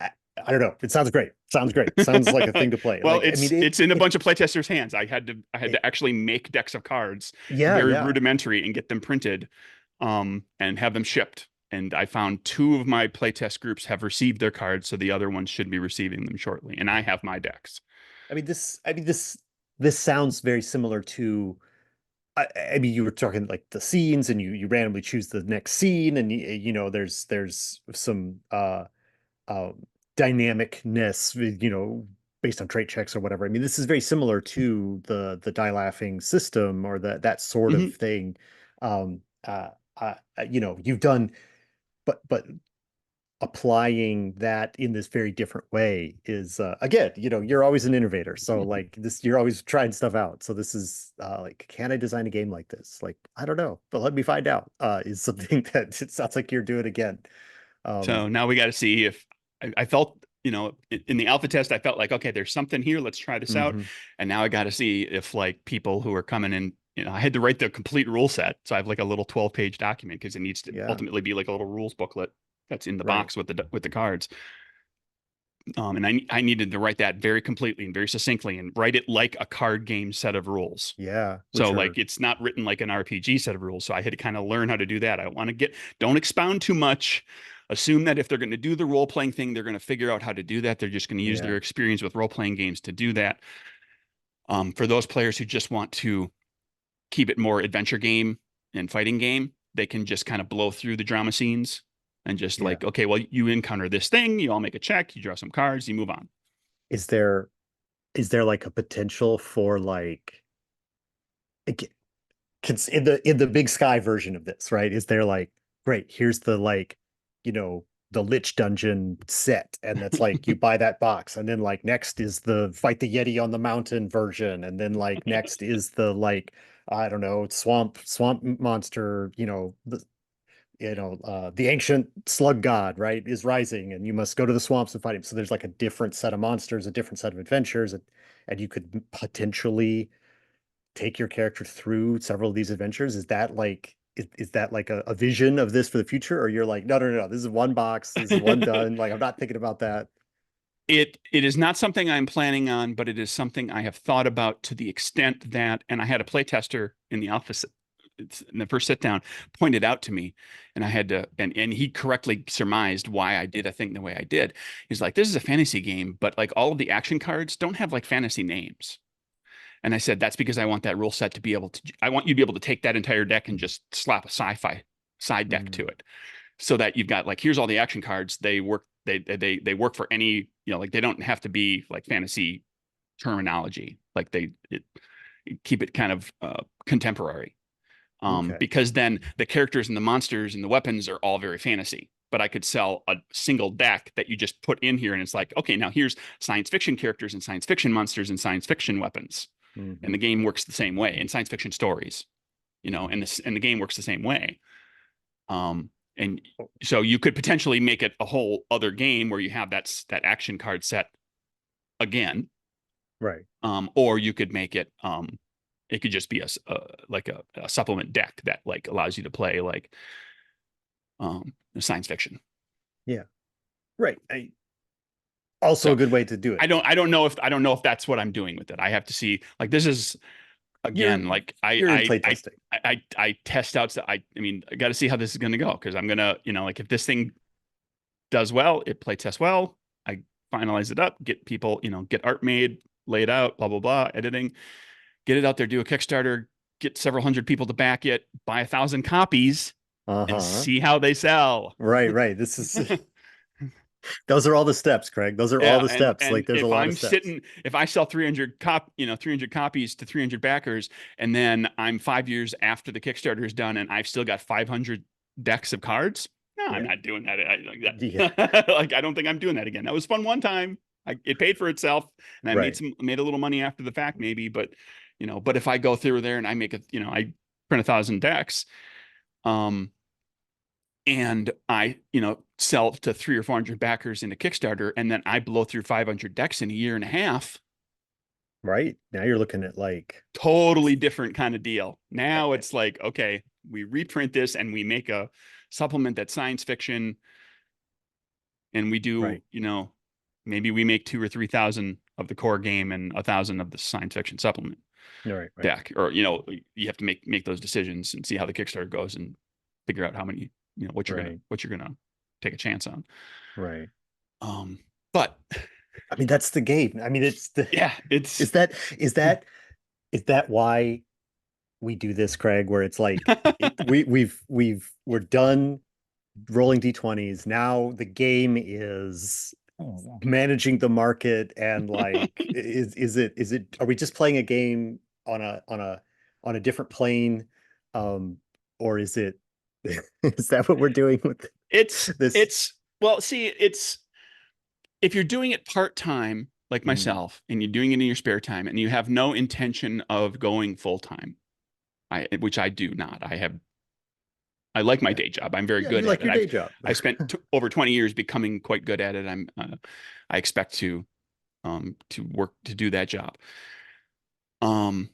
Speaker 1: I don't know. It sounds great. Sounds great. Sounds like a thing to play.
Speaker 2: Well,
Speaker 1: Like, I mean,
Speaker 2: it's in a bunch of playtesters' hands. I had
Speaker 1: it
Speaker 2: to actually make decks of cards,
Speaker 1: yeah,
Speaker 2: very
Speaker 1: yeah.
Speaker 2: rudimentary, and get them printed, and have them shipped. and I found two of my playtest groups have received their cards, so the other ones should be receiving them shortly. And I have my decks.
Speaker 1: This sounds very similar to I mean, you were talking like the scenes, and you randomly choose the next scene, and there's some um, dynamicness, based on trait checks or whatever. I mean, this is very similar to the die laughing system, or that sort of
Speaker 2: Mhm.
Speaker 1: thing. Um, you've done, but applying that in this very different way is again, you're always an innovator, so like this, you're always trying stuff out. So this is like, can I design a game like this? Like, I don't know, but let me find out, is something that it sounds like you're doing again. um
Speaker 2: So now we got to see if I felt, in the alpha test, I felt like, okay, there's something here. Let's try this out.
Speaker 1: mhm.
Speaker 2: And now I got to see if like people who are coming in, I had to write the complete rule set. So I have like a little 12-page document because it needs to
Speaker 1: Yeah,
Speaker 2: ultimately be like a little rules booklet that's in the
Speaker 1: right.
Speaker 2: box with the cards. And I needed to write that very completely and very succinctly and write it like a card game set of rules.
Speaker 1: Yeah,
Speaker 2: So
Speaker 1: which
Speaker 2: like
Speaker 1: are
Speaker 2: it's not written like an RPG set of rules. So I had to kind of learn how to do that. I want to don't expound too much. Assume that if they're going to do the role playing thing, they're going to figure out how to do that. They're just going to use
Speaker 1: yeah,
Speaker 2: their experience with role playing games to do that. For those players who just want to keep it more adventure game and fighting game, they can just kind of blow through the drama scenes and just
Speaker 1: yeah.
Speaker 2: like, okay, well, you encounter this thing, you all make a check, you draw some cards, you move on.
Speaker 1: Is there like a potential for like, in the Big Sky version of this, right? Is there like, great, here's the like, you know, the Lich Dungeon set, and that's like, you buy that box, and then like next is the Fight the Yeti on the Mountain version, and then like next is the like, I don't know, swamp monster, the ancient slug god, right, is rising, and you must go to the swamps and fight him. So there's like a different set of monsters, a different set of adventures, and you could potentially take your character through several of these adventures. Is that like, is that like a vision of this for the future, or you're like, no, no, no, no, this is one box, this is one done, like, I'm not thinking about that?
Speaker 2: It is not something I'm planning on, but it is something I have thought about to the extent that, and I had a playtester in the office in the first sit down pointed out to me, and I had to, and he correctly surmised why I did a thing the way I did. He's like, this is a fantasy game, but like all of the action cards don't have like fantasy names. And I said, that's because I want that rule set to be able to, I want you to be able to take that entire deck and just slap a sci-fi side deck to
Speaker 1: Mm,
Speaker 2: it so that you've got like, here's all the action cards. They work, they work for any, like they don't have to be like fantasy terminology. Like keep it kind of contemporary.
Speaker 1: okay.
Speaker 2: Because then the characters and the monsters and the weapons are all very fantasy. But I could sell a single deck that you just put in here, and it's like, okay, now here's science fiction characters and science fiction monsters and science fiction weapons, and
Speaker 1: Hmm.
Speaker 2: the game works the same way in science fiction stories, and the game works the same way. And so you could potentially make it a whole other game where you have that action card set again,
Speaker 1: Right.
Speaker 2: or you could make it it could just be like a supplement deck that like allows you to play like science fiction.
Speaker 1: Yeah, right. Also
Speaker 2: So
Speaker 1: a good way to do it.
Speaker 2: I don't know if that's what I'm doing with it. I have to see, like, this is
Speaker 1: you're
Speaker 2: again like
Speaker 1: you're in playtesting.
Speaker 2: I test out. I mean, I got to see how this is going to go because I'm gonna, like if this thing does well, it play tests well. I finalize it up, get people, get art made, lay it out, blah blah blah, editing, get it out there, do a Kickstarter, get several hundred people to back it, buy 1,000 copies, and
Speaker 1: Uh-huh.
Speaker 2: see how they sell.
Speaker 1: Right, right. This is those are all the steps, Craig. Those are all
Speaker 2: Yeah,
Speaker 1: the steps.
Speaker 2: and
Speaker 1: Like, there's a lot of steps.
Speaker 2: if I sell 300 copies to 300 backers, and then I'm 5 years after the Kickstarter is done, and I've still got 500 decks of cards. No, I'm
Speaker 1: Yeah.
Speaker 2: not doing that like
Speaker 1: Yeah.
Speaker 2: that. Like I don't think I'm doing that again. That was fun one time. It paid for itself, and I
Speaker 1: Right.
Speaker 2: made a little money after the fact, maybe. But but if I go through there and I make I print 1,000 decks, um, and I, sell to 300 or 400 backers in a Kickstarter, and then I blow through 500 decks in a year and a half.
Speaker 1: Right. Now you're looking at like,
Speaker 2: Totally different kind of deal.
Speaker 1: eh,
Speaker 2: Now
Speaker 1: eh,
Speaker 2: it's like, okay, we reprint this and we make a supplement that's science fiction, and we do,
Speaker 1: right.
Speaker 2: maybe we make 2 or 3 thousand of the core game and 1,000 of the science fiction supplement
Speaker 1: Right, right.
Speaker 2: deck, or you have to make those decisions and see how the Kickstarter goes and figure out how many
Speaker 1: Right.
Speaker 2: what you're gonna take a chance on.
Speaker 1: Right.
Speaker 2: Um, but
Speaker 1: I mean, that's the game. I mean,
Speaker 2: yeah, it's
Speaker 1: is that is that is that why we do this, Craig, where it's like we're done rolling D20s. Now the game is managing the market and like is it are we just playing a game on a different plane? Or is it is that what we're doing with this?
Speaker 2: it's well, see, it's if you're doing it part-time like
Speaker 1: Mm,
Speaker 2: myself and you're doing it in your spare time and you have no intention of going full-time, which I do not. I like my
Speaker 1: yeah.
Speaker 2: day job. I'm very
Speaker 1: Yeah, you
Speaker 2: good at
Speaker 1: like
Speaker 2: it.
Speaker 1: your day job.
Speaker 2: I've spent over 20 years becoming quite good at it. I expect to work to do that job. Um,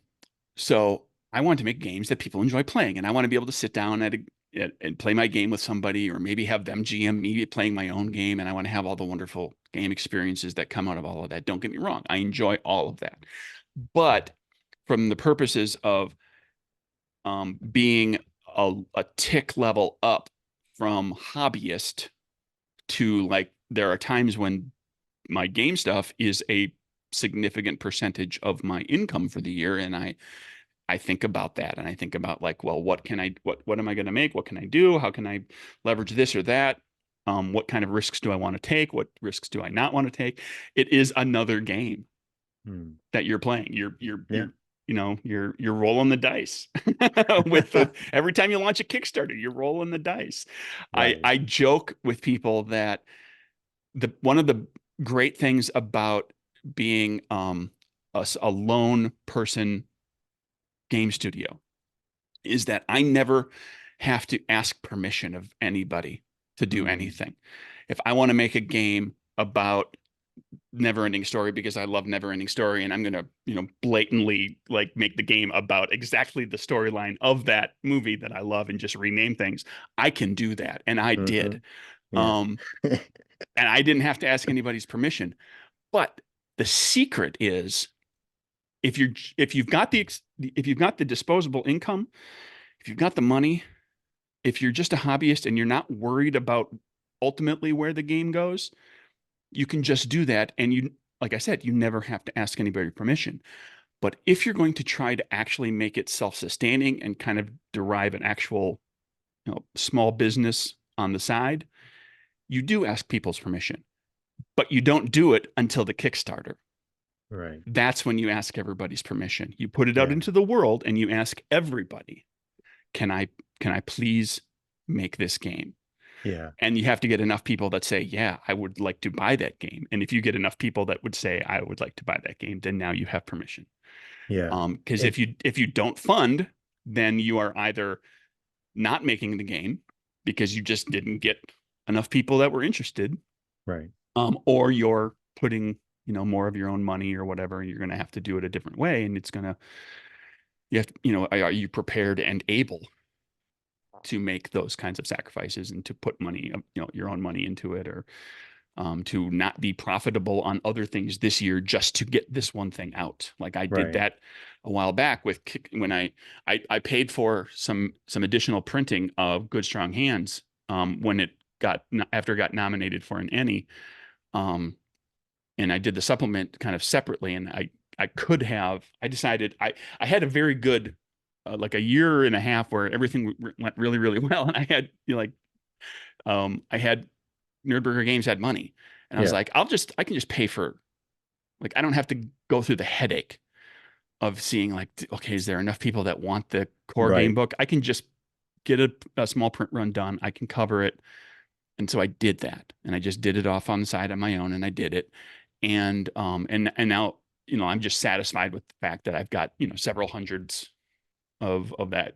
Speaker 2: so I want to make games that people enjoy playing, and I want to be able to sit down and play my game with somebody, or maybe have them GM me playing my own game. And I want to have all the wonderful game experiences that come out of all of that. Don't get me wrong, I enjoy all of that, but from the purposes of being a tick level up from hobbyist to like, there are times when my game stuff is a significant percentage of my income for the year, and I think about that, and I think about like, well, what am I going to make? What can I do? How can I leverage this or that? What kind of risks do I want to take? What risks do I not want to take? It is another game
Speaker 1: Hmm.
Speaker 2: that you're playing.
Speaker 1: Yeah.
Speaker 2: You're rolling the dice with every time you launch a Kickstarter, you're rolling the dice.
Speaker 1: Right.
Speaker 2: I joke with people that the one of the great things about being a lone person game studio is that I never have to ask permission of anybody to do
Speaker 1: Hmm.
Speaker 2: anything. If I want to make a game about never ending story because I love never ending story, and I'm going to, blatantly like make the game about exactly the storyline of that movie that I love and just rename things, I can do that. And I
Speaker 1: Hmm.
Speaker 2: did.
Speaker 1: Yeah.
Speaker 2: Um, and I didn't have to ask anybody's permission. But the secret is, if you've got the disposable income, if you've got the money, if you're just a hobbyist and you're not worried about ultimately where the game goes, you can just do that. And like I said, you never have to ask anybody permission. But if you're going to try to actually make it self-sustaining and kind of derive an actual, small business on the side, you do ask people's permission, but you don't do it until the Kickstarter.
Speaker 1: Right.
Speaker 2: That's when you ask everybody's permission. You put it out
Speaker 1: Yeah.
Speaker 2: into the world and you ask everybody, can I can I please make this game?
Speaker 1: Yeah.
Speaker 2: And you have to get enough people that say, yeah, I would like to buy that game. And if you get enough people that would say, I would like to buy that game, then now you have permission.
Speaker 1: Yeah.
Speaker 2: Because
Speaker 1: And
Speaker 2: if you don't fund, then you are either not making the game because you just didn't get enough people that were interested,
Speaker 1: right.
Speaker 2: or you're putting, more of your own money or whatever, and you're going to have to do it a different way, and it's going to you have to, are you prepared and able to make those kinds of sacrifices and to put money, your own money into it, or to not be profitable on other things this year just to get this one thing out. Like I did
Speaker 1: Right.
Speaker 2: that a while back with when I paid for some additional printing of Good Strong Hands, when it got after it got nominated for an Emmy, um, and I did the supplement kind of separately, and I could have I decided I had a very good, like a year and a half where everything went really really well, and I had, I had Nerdburger Games had money, and I was
Speaker 1: Yeah.
Speaker 2: like, I can just pay for, like, I don't have to go through the headache of seeing like, okay, is there enough people that want the core game
Speaker 1: Right.
Speaker 2: book? I can just get a small print run done. I can cover it. And so I did that, and I just did it off on the side on my own, and I did it. And now, I'm just satisfied with the fact that I've got, several hundreds of that,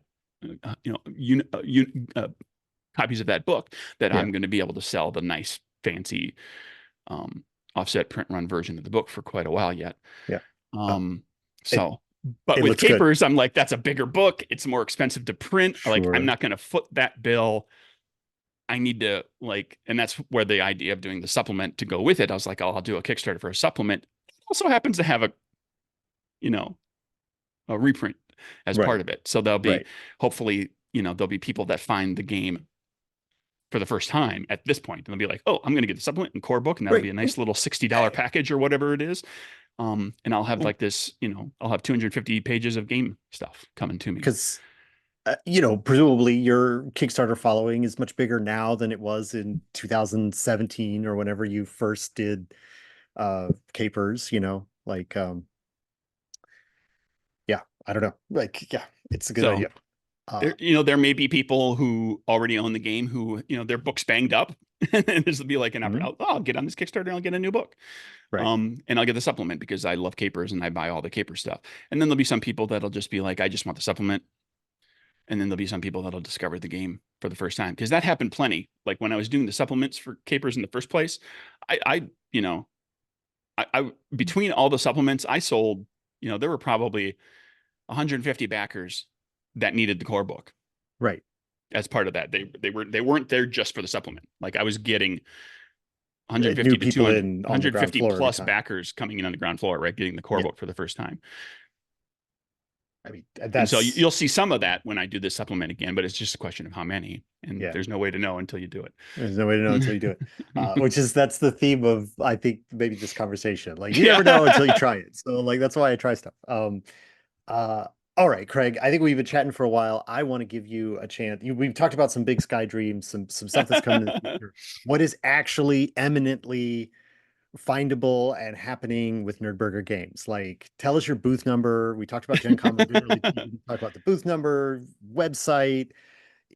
Speaker 2: copies of that book that
Speaker 1: Yeah.
Speaker 2: I'm going to be able to sell the nice fancy, um, offset print run version of the book for quite a while yet.
Speaker 1: Yeah. Uh,
Speaker 2: Um,
Speaker 1: it
Speaker 2: so, but
Speaker 1: it
Speaker 2: with
Speaker 1: looks good.
Speaker 2: capers, I'm like, that's a bigger book. It's more expensive to print. Like, I'm
Speaker 1: Sure.
Speaker 2: not going to foot that bill. I need to like, and that's where the idea of doing the supplement to go with it. I was like, oh, I'll do a Kickstarter for a supplement. It also happens to have you know, a reprint as part
Speaker 1: Right.
Speaker 2: of it. So there'll be,
Speaker 1: Right.
Speaker 2: hopefully, there'll be people that find the game for the first time at this point. And they'll be like, oh, I'm going to get the supplement and core book, and that'll
Speaker 1: Right.
Speaker 2: be a nice little $60 package or whatever it is. And I'll have
Speaker 1: Well,
Speaker 2: like this, I'll have 250 pages of game stuff coming to me.
Speaker 1: because presumably your Kickstarter following is much bigger now than it was in 2017 or whenever you first did Capers, yeah, I don't know. Like, yeah, it's a good
Speaker 2: So
Speaker 1: idea. Uh,
Speaker 2: there may be people who already own the game who, their book's banged up. And this will be like an
Speaker 1: mhm,
Speaker 2: opportunity. Oh, I'll get on this Kickstarter and I'll get a new book.
Speaker 1: right.
Speaker 2: And I'll get the supplement because I love capers and I buy all the caper stuff. And then there'll be some people that'll just be like, I just want the supplement. And then there'll be some people that'll discover the game for the first time because that happened plenty. Like when I was doing the supplements for capers in the first place, I you know, I between all the supplements I sold, there were probably 150 backers that needed the core book
Speaker 1: Right.
Speaker 2: as part of that. They weren't there just for the supplement. Like I was getting
Speaker 1: New
Speaker 2: 150 to
Speaker 1: people
Speaker 2: 200,
Speaker 1: in on the ground
Speaker 2: 150
Speaker 1: floor every
Speaker 2: plus
Speaker 1: time.
Speaker 2: backers coming in on the ground floor, right? Getting the core
Speaker 1: Yeah.
Speaker 2: book for the first time.
Speaker 1: I mean,
Speaker 2: And so
Speaker 1: that's,
Speaker 2: you'll see some of that when I do this supplement again, but it's just a question of how many. And
Speaker 1: yeah,
Speaker 2: there's no way to know until you do
Speaker 1: there's no way to know until you do it.
Speaker 2: it.
Speaker 1: That's the theme of, I think, maybe this conversation. Like, you
Speaker 2: Yeah.
Speaker 1: never know until you try it. So, like, that's why I try stuff. Uh, all right, Craig, I think we've been chatting for a while. I want to give you a chance. We've talked about some big sky dreams, some stuff that's coming in the future. What is actually eminently findable and happening with Nerdburger Games? Like, tell us your booth number. We talked about Gen Con, but we didn't really even talk about the booth number, website,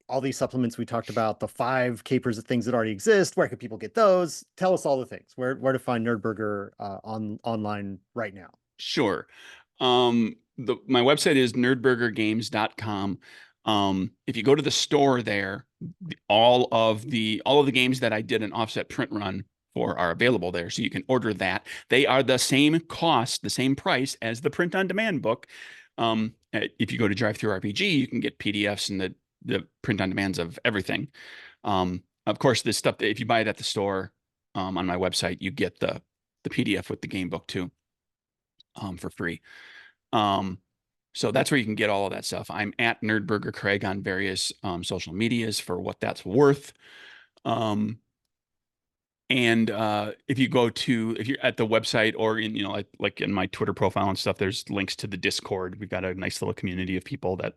Speaker 1: all these supplements we talked about, the 5 capers of things that already exist. Where can people get those? Tell us all the things. Where to find Nerdburger online right now.
Speaker 2: Sure. My website is nerdburgergames.com. If you go to the store there, all of the games that I did an offset print run for are available there. So you can order that. They are the same cost, the same price as the print on demand book. If you go to Drive Through RPG, you can get PDFs and the print on demands of everything. Of course, this stuff, if you buy it at the store, on my website, you get the PDF with the game book too, for free. So that's where you can get all of that stuff. I'm at Nerdburger Craig on various social medias for what that's worth. And if you're at the website or in, like in my Twitter profile and stuff, there's links to the Discord. We've got a nice little community of people that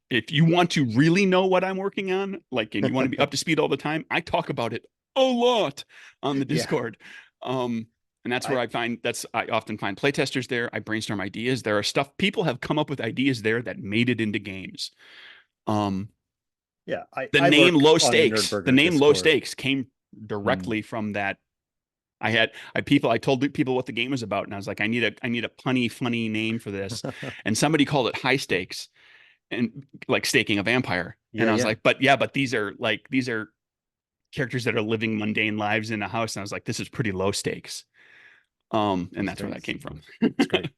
Speaker 2: if you want to really know what I'm working on, like, and you want to be up to speed all the time, I talk about it a lot on the
Speaker 1: Yeah.
Speaker 2: Discord. And that's where
Speaker 1: I
Speaker 2: I often find playtesters there. I brainstorm ideas. There are stuff people have come up with ideas there that made it into games. Um,
Speaker 1: yeah,
Speaker 2: the
Speaker 1: I
Speaker 2: name
Speaker 1: lurk
Speaker 2: Low
Speaker 1: on the
Speaker 2: Stakes, the
Speaker 1: Nerdburger
Speaker 2: name Low
Speaker 1: Discord.
Speaker 2: Stakes came
Speaker 1: Mm.
Speaker 2: directly from that. I told people what the game was about, and I was like, I need a punny, funny name for this. And somebody called it High Stakes, and like staking a vampire. And
Speaker 1: Yeah,
Speaker 2: I was
Speaker 1: yeah.
Speaker 2: like, but these are characters that are living mundane lives in a house. And I was like, this is pretty low stakes. And
Speaker 1: Those
Speaker 2: that's where that
Speaker 1: things.
Speaker 2: came from.
Speaker 1: It's great.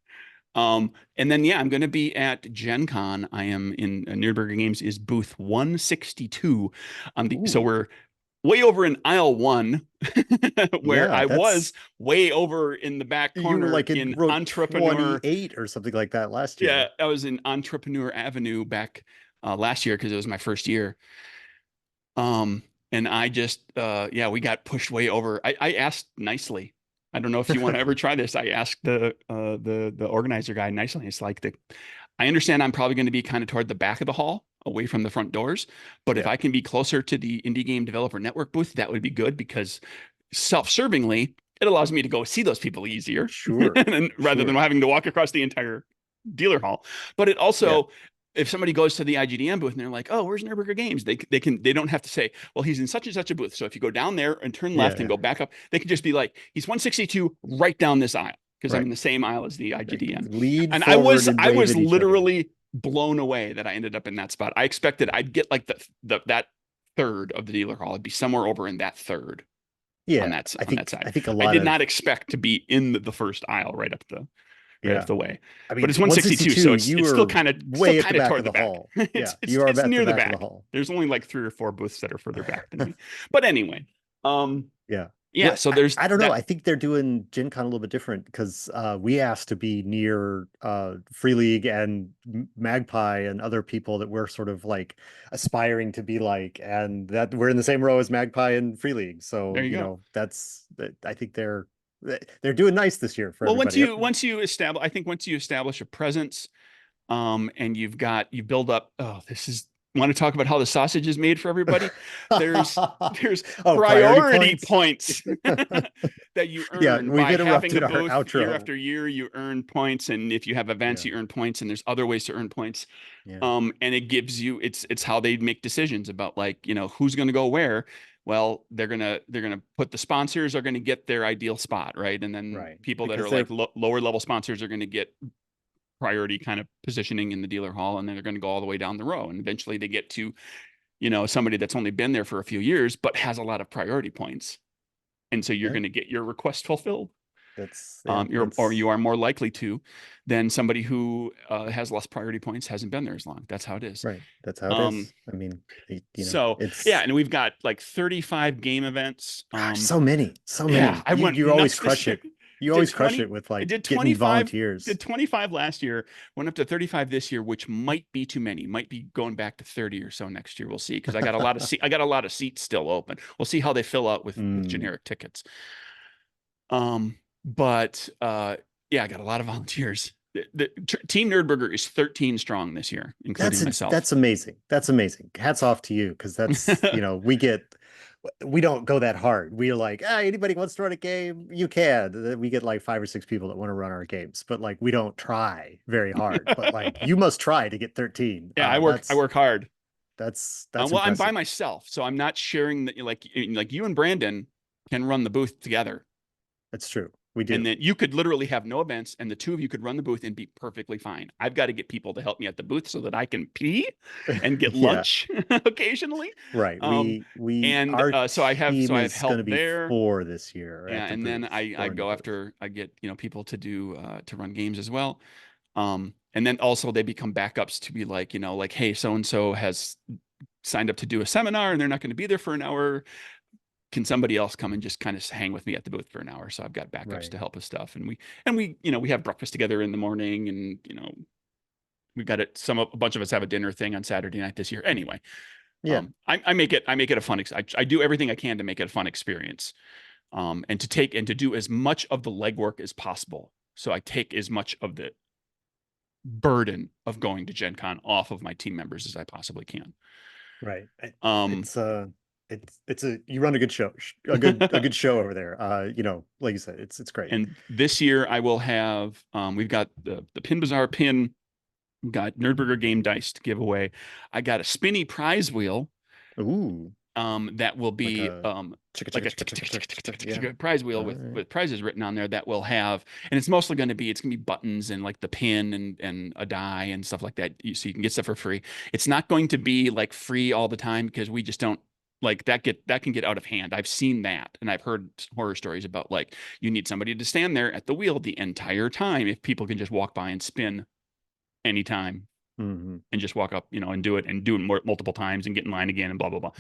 Speaker 2: And then, yeah, I'm going to be at Gen Con. I am in Nürburgring Games is booth 162. So
Speaker 1: Ooh,
Speaker 2: we're way over in aisle 1, where
Speaker 1: yeah,
Speaker 2: I was
Speaker 1: that's
Speaker 2: way over in the back
Speaker 1: you were
Speaker 2: corner
Speaker 1: like in
Speaker 2: in
Speaker 1: row
Speaker 2: Entrepreneur.
Speaker 1: 28 or something like that last
Speaker 2: Yeah,
Speaker 1: year.
Speaker 2: I was in Entrepreneur Avenue back last year because it was my first year. Um, and I just, yeah, we got pushed way over. I asked nicely. I don't know if you want to ever try this. I asked the organizer guy nicely. It's like I understand I'm probably going to be kind of toward the back of the hall, away from the front doors. But if
Speaker 1: Yeah,
Speaker 2: I can be closer to the Indie Game Developer Network booth, that would be good because self-servingly, it allows me to go see those people easier,
Speaker 1: sure,
Speaker 2: rather than
Speaker 1: sure.
Speaker 2: having to walk across the entire dealer hall. But it
Speaker 1: Yeah,
Speaker 2: also, if somebody goes to the IGDM booth and they're like, "Oh, where's Nürburgring Games?" They don't have to say, "Well, he's in such and such a booth." So if you go down there and turn
Speaker 1: yeah,
Speaker 2: left and
Speaker 1: yeah.
Speaker 2: go back up, they can just be like, "He's 162 right down this aisle," because I'm
Speaker 1: Right.
Speaker 2: in the same aisle as the
Speaker 1: Like,
Speaker 2: IGDM.
Speaker 1: lead
Speaker 2: And
Speaker 1: forward and
Speaker 2: I
Speaker 1: wave
Speaker 2: was
Speaker 1: at each other.
Speaker 2: literally blown away that I ended up in that spot. I expected I'd get like that third of the dealer hall. I'd be somewhere over in that third on
Speaker 1: Yeah,
Speaker 2: that
Speaker 1: I
Speaker 2: side.
Speaker 1: think a
Speaker 2: I
Speaker 1: lot
Speaker 2: did
Speaker 1: of
Speaker 2: not expect to be in the first aisle right up
Speaker 1: yeah.
Speaker 2: the way.
Speaker 1: I
Speaker 2: But
Speaker 1: mean,
Speaker 2: it's 162, so
Speaker 1: 162,
Speaker 2: it's
Speaker 1: you
Speaker 2: it's still
Speaker 1: were
Speaker 2: kind of
Speaker 1: way at the back
Speaker 2: toward
Speaker 1: of
Speaker 2: the
Speaker 1: the
Speaker 2: back.
Speaker 1: hall.
Speaker 2: It's
Speaker 1: Yeah,
Speaker 2: it's
Speaker 1: you are
Speaker 2: it's
Speaker 1: at the
Speaker 2: near the
Speaker 1: back of the
Speaker 2: back.
Speaker 1: hall.
Speaker 2: There's only like 3 or 4 booths that are further back than me. But anyway, um
Speaker 1: Yeah.
Speaker 2: Yeah, so there's
Speaker 1: I don't know.
Speaker 2: that.
Speaker 1: I think they're doing Gen Con a little bit different because we asked to be near Free League and Magpie and other people that we're sort of like aspiring to be like, and that we're in the same row as Magpie and Free League. So,
Speaker 2: There you
Speaker 1: you
Speaker 2: go.
Speaker 1: know, I think they're doing nice this year for
Speaker 2: Well,
Speaker 1: everybody.
Speaker 2: once you establish, I think once you establish a presence, and you build up. Oh, this is want to talk about how the sausage is made for everybody. There's
Speaker 1: Oh, priority
Speaker 2: priority
Speaker 1: points.
Speaker 2: points that you
Speaker 1: Yeah,
Speaker 2: earn
Speaker 1: we've
Speaker 2: by having a
Speaker 1: interrupted our
Speaker 2: booth year
Speaker 1: outro.
Speaker 2: after year. You earn points, and if you have events,
Speaker 1: Yeah,
Speaker 2: you earn points. And there's other ways to earn points.
Speaker 1: yeah,
Speaker 2: And it gives you it's how they make decisions about like who's going to go where. Well, they're gonna put the sponsors are going to get their ideal spot, right? And then
Speaker 1: right.
Speaker 2: people that
Speaker 1: Because
Speaker 2: are like
Speaker 1: they're
Speaker 2: lower level sponsors are going to get priority kind of positioning in the dealer hall, and then they're going to go all the way down the row, and eventually they get to somebody that's only been there for a few years but has a lot of priority points, and so you're
Speaker 1: yeah,
Speaker 2: going to get your request fulfilled.
Speaker 1: yeah,
Speaker 2: You are more likely to than somebody who has less priority points, hasn't been there as long. That's how it is.
Speaker 1: right. That's how it
Speaker 2: um
Speaker 1: is. I mean,
Speaker 2: so yeah,
Speaker 1: it's
Speaker 2: and we've got like 35 game events.
Speaker 1: gosh, so many, so
Speaker 2: Yeah,
Speaker 1: many.
Speaker 2: I went
Speaker 1: You always
Speaker 2: nuts this
Speaker 1: crush
Speaker 2: year.
Speaker 1: it. You
Speaker 2: Did
Speaker 1: always crush
Speaker 2: 20,
Speaker 1: it with
Speaker 2: I
Speaker 1: like
Speaker 2: did
Speaker 1: getting
Speaker 2: 25,
Speaker 1: volunteers.
Speaker 2: did 25 last year, went up to 35 this year, which might be too many. Might be going back to 30 or so next year. We'll see. Because I got a lot of seats still open. We'll see how they fill out with
Speaker 1: Mm,
Speaker 2: generic tickets. But yeah, I got a lot of volunteers. Team Nerdburger is 13 strong this year, including myself.
Speaker 1: that's amazing. That's amazing. Hats off to you because we don't go that hard. We're like, anybody wants to run a game, you can. We get like 5 or 6 people that want to run our games, but like we don't try very hard. But like you must try to get 13.
Speaker 2: Yeah, I work hard.
Speaker 1: That's
Speaker 2: Well, I'm by
Speaker 1: impressive.
Speaker 2: myself, so I'm not sharing the like you and Brandon can run the booth together,
Speaker 1: That's true. We
Speaker 2: and
Speaker 1: do.
Speaker 2: then you could literally have no events, and the two of you could run the booth and be perfectly fine. I've got to get people to help me at the booth so that I can pee and get
Speaker 1: Yeah.
Speaker 2: lunch occasionally.
Speaker 1: Right.
Speaker 2: Um, and
Speaker 1: Our
Speaker 2: so
Speaker 1: team
Speaker 2: I have
Speaker 1: is going to
Speaker 2: help
Speaker 1: be
Speaker 2: there.
Speaker 1: 4 this year
Speaker 2: Yeah,
Speaker 1: at the
Speaker 2: and then
Speaker 1: booth,
Speaker 2: I
Speaker 1: 4 in the
Speaker 2: go
Speaker 1: booth.
Speaker 2: after I get people to do to run games as well. And then also they become backups to be like like, hey, so and so has signed up to do a seminar and they're not going to be there for an hour. Can somebody else come and just kind of hang with me at the booth for an hour? So I've got backups
Speaker 1: Right.
Speaker 2: to help with stuff, and we have breakfast together in the morning, and we've got it. A bunch of us have a dinner thing on Saturday night this year. Anyway,
Speaker 1: Yeah.
Speaker 2: I make it a fun. I do everything I can to make it a fun experience, and to do as much of the legwork as possible. So I take as much of the burden of going to Gen Con off of my team members as I possibly can.
Speaker 1: Right.
Speaker 2: Um,
Speaker 1: It's a you run a good show, a good show over there. Like you said, it's great.
Speaker 2: and this year I will have we've got the Pin Bazaar pin, we've got Nerdburger game dice to give away. I got a spinny prize wheel
Speaker 1: Ooh,
Speaker 2: that will
Speaker 1: like
Speaker 2: be
Speaker 1: a chicka
Speaker 2: like
Speaker 1: chicka
Speaker 2: a
Speaker 1: chicka chicka chicka chicka. Yeah.
Speaker 2: prize wheel
Speaker 1: All right.
Speaker 2: with prizes written on there that will have, and it's mostly going to be buttons and like the pin and a die and stuff like that, so you can get stuff for free. It's not going to be like free all the time because we just don't like that can get out of hand. I've seen that, and I've heard horror stories about like you need somebody to stand there at the wheel the entire time if people can just walk by and spin anytime
Speaker 1: Hmm.
Speaker 2: and just walk up, and do it multiple times and get in line again and blah blah blah.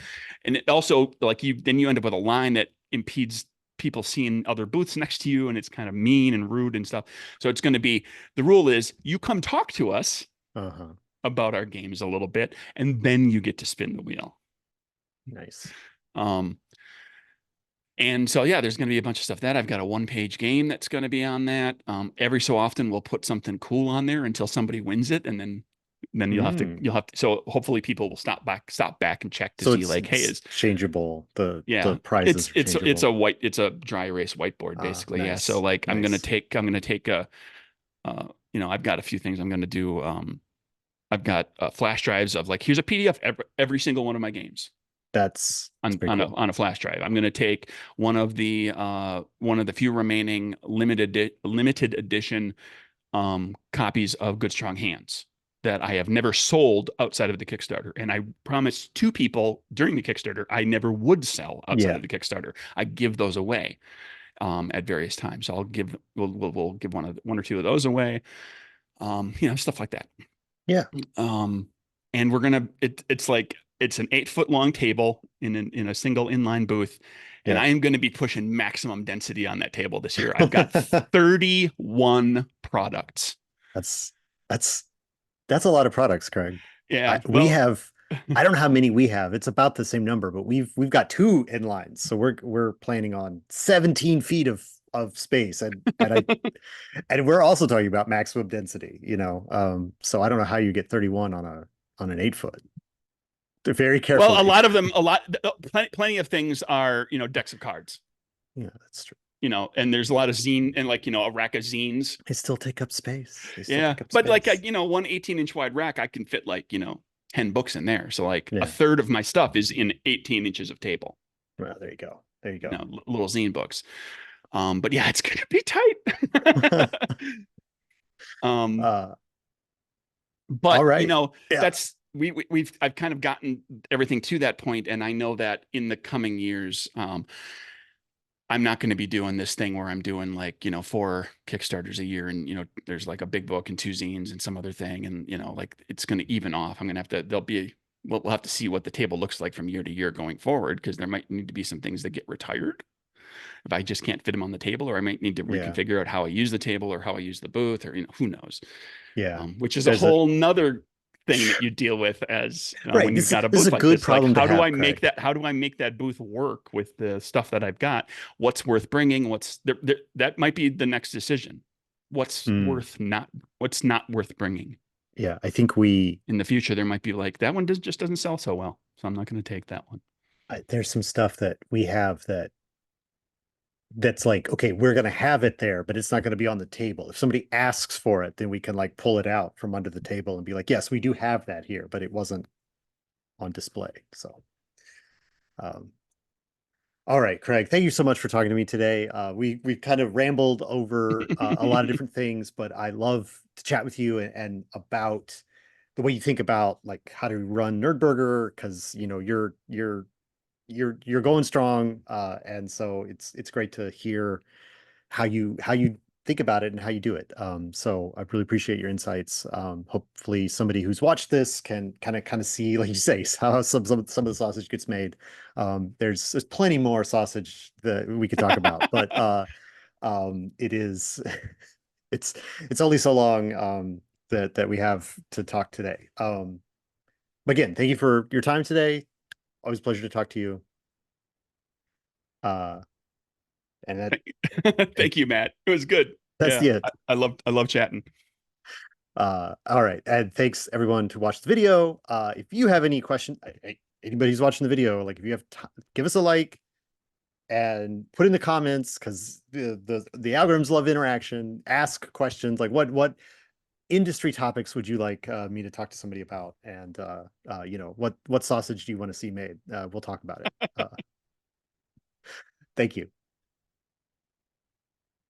Speaker 2: And it also like you end up with a line that impedes people seeing other booths next to you, and it's kind of mean and rude and stuff. So it's going to be the rule is you come talk to us
Speaker 1: Uh-huh.
Speaker 2: about our games a little bit, and then you get to spin the wheel.
Speaker 1: Nice.
Speaker 2: Um, and so yeah, there's going to be a bunch of stuff that I've got a 1-page game that's going to be on that. Every so often we'll put something cool on there until somebody wins it, and then
Speaker 1: Mm.
Speaker 2: you'll have to, so hopefully people will stop back and check to
Speaker 1: So
Speaker 2: see like, hey,
Speaker 1: it's
Speaker 2: is
Speaker 1: changeable. The
Speaker 2: yeah,
Speaker 1: prizes are changeable.
Speaker 2: it's a dry erase whiteboard
Speaker 1: Ah,
Speaker 2: basically. Yeah. So
Speaker 1: nice.
Speaker 2: like
Speaker 1: Nice.
Speaker 2: I'm gonna take a I've got a few things I'm gonna do. I've got flash drives of like, here's a PDF every single one of my games
Speaker 1: That's pretty cool.
Speaker 2: on a flash drive. I'm going to take one of the few remaining limited edition copies of Good Strong Hands that I have never sold outside of the Kickstarter. And I promised 2 people during the Kickstarter I never would sell outside
Speaker 1: Yeah.
Speaker 2: of the Kickstarter. I give those away at various times. So we'll give one or two of those away. Stuff like that.
Speaker 1: Yeah.
Speaker 2: Um, and we're gonna it's like it's an 8 foot long table in a single inline booth. And
Speaker 1: Yeah.
Speaker 2: I am going to be pushing maximum density on that table this year. I've got 31 products.
Speaker 1: That's that's that's a lot of products, Craig.
Speaker 2: Yeah.
Speaker 1: We
Speaker 2: Well,
Speaker 1: have, I don't know how many we have. It's about the same number, but we've got two inlines. So we're planning on 17 feet of space. And we're also talking about maximum density, you know. So I don't know how you get 31 on an 8 foot. Very
Speaker 2: well, a
Speaker 1: carefully.
Speaker 2: lot of them, plenty of things are, decks of cards,
Speaker 1: Yeah, that's true.
Speaker 2: and there's a lot of zine and like, a rack of zines.
Speaker 1: They still take up space. They still
Speaker 2: Yeah.
Speaker 1: take up
Speaker 2: But like,
Speaker 1: space.
Speaker 2: one 18-inch wide rack, I can fit like, 10 books in there. So like a
Speaker 1: Yeah.
Speaker 2: third of my stuff is in 18 inches of table,
Speaker 1: Well, there you go. There you go.
Speaker 2: little zine books. But yeah, it's going to be tight. um,
Speaker 1: uh, all
Speaker 2: but
Speaker 1: right. Yeah.
Speaker 2: that's, I've kind of gotten everything to that point. And I know that in the coming years, I'm not going to be doing this thing where I'm doing like, 4 Kickstarters a year and, there's like a big book and two zines and some other thing. And, like it's going to even off. I'm going to have to, we'll have to see what the table looks like from year to year going forward, because there might need to be some things that get retired if I just can't fit them on the table, or I might need to
Speaker 1: Yeah.
Speaker 2: reconfigure out how I use the table or how I use the booth, or, who knows,
Speaker 1: Yeah.
Speaker 2: which is a
Speaker 1: There's a
Speaker 2: whole nother thing that you deal with as
Speaker 1: right.
Speaker 2: when you've got a
Speaker 1: This is
Speaker 2: booth
Speaker 1: a
Speaker 2: like
Speaker 1: good
Speaker 2: this. Like,
Speaker 1: problem to
Speaker 2: how do I
Speaker 1: have,
Speaker 2: make
Speaker 1: Craig.
Speaker 2: that booth work with the stuff that I've got? What's worth bringing? That might be the next decision.
Speaker 1: Mm,
Speaker 2: What's not worth bringing
Speaker 1: yeah, I think we
Speaker 2: in the future? There might be like, that one just doesn't sell so well, so I'm not going to take that one.
Speaker 1: there's some stuff that we have that's like, okay, we're gonna have it there, but it's not gonna be on the table. If somebody asks for it, then we can like pull it out from under the table and be like, yes, we do have that here, but it wasn't on display. So um all right, Craig, thank you so much for talking to me today. We kind of rambled over a lot of different things, but I love to chat with you and about the way you think about like how to run Nerdburger, because you're going strong, and so it's great to hear how you think about it and how you do it. So I really appreciate your insights. Hopefully somebody who's watched this can kind of see, like you say, how some of the sausage gets made. There's plenty more sausage that we could talk about, but it is it's it's only so long that we have to talk today. But again, thank you for your time today. Always a pleasure to talk to you. Uh, and and
Speaker 2: Thank you, Matt. It was good.
Speaker 1: that's
Speaker 2: Yeah,
Speaker 1: the end.
Speaker 2: I love chatting.
Speaker 1: All right. And thanks everyone to watch the video. If you have any questions, anybody who's watching the video, like if you have give us a like and put in the comments, because the algorithms love interaction. Ask questions like what industry topics would you like me to talk to somebody about? And what sausage do you want to see made? We'll talk about it. Thank you.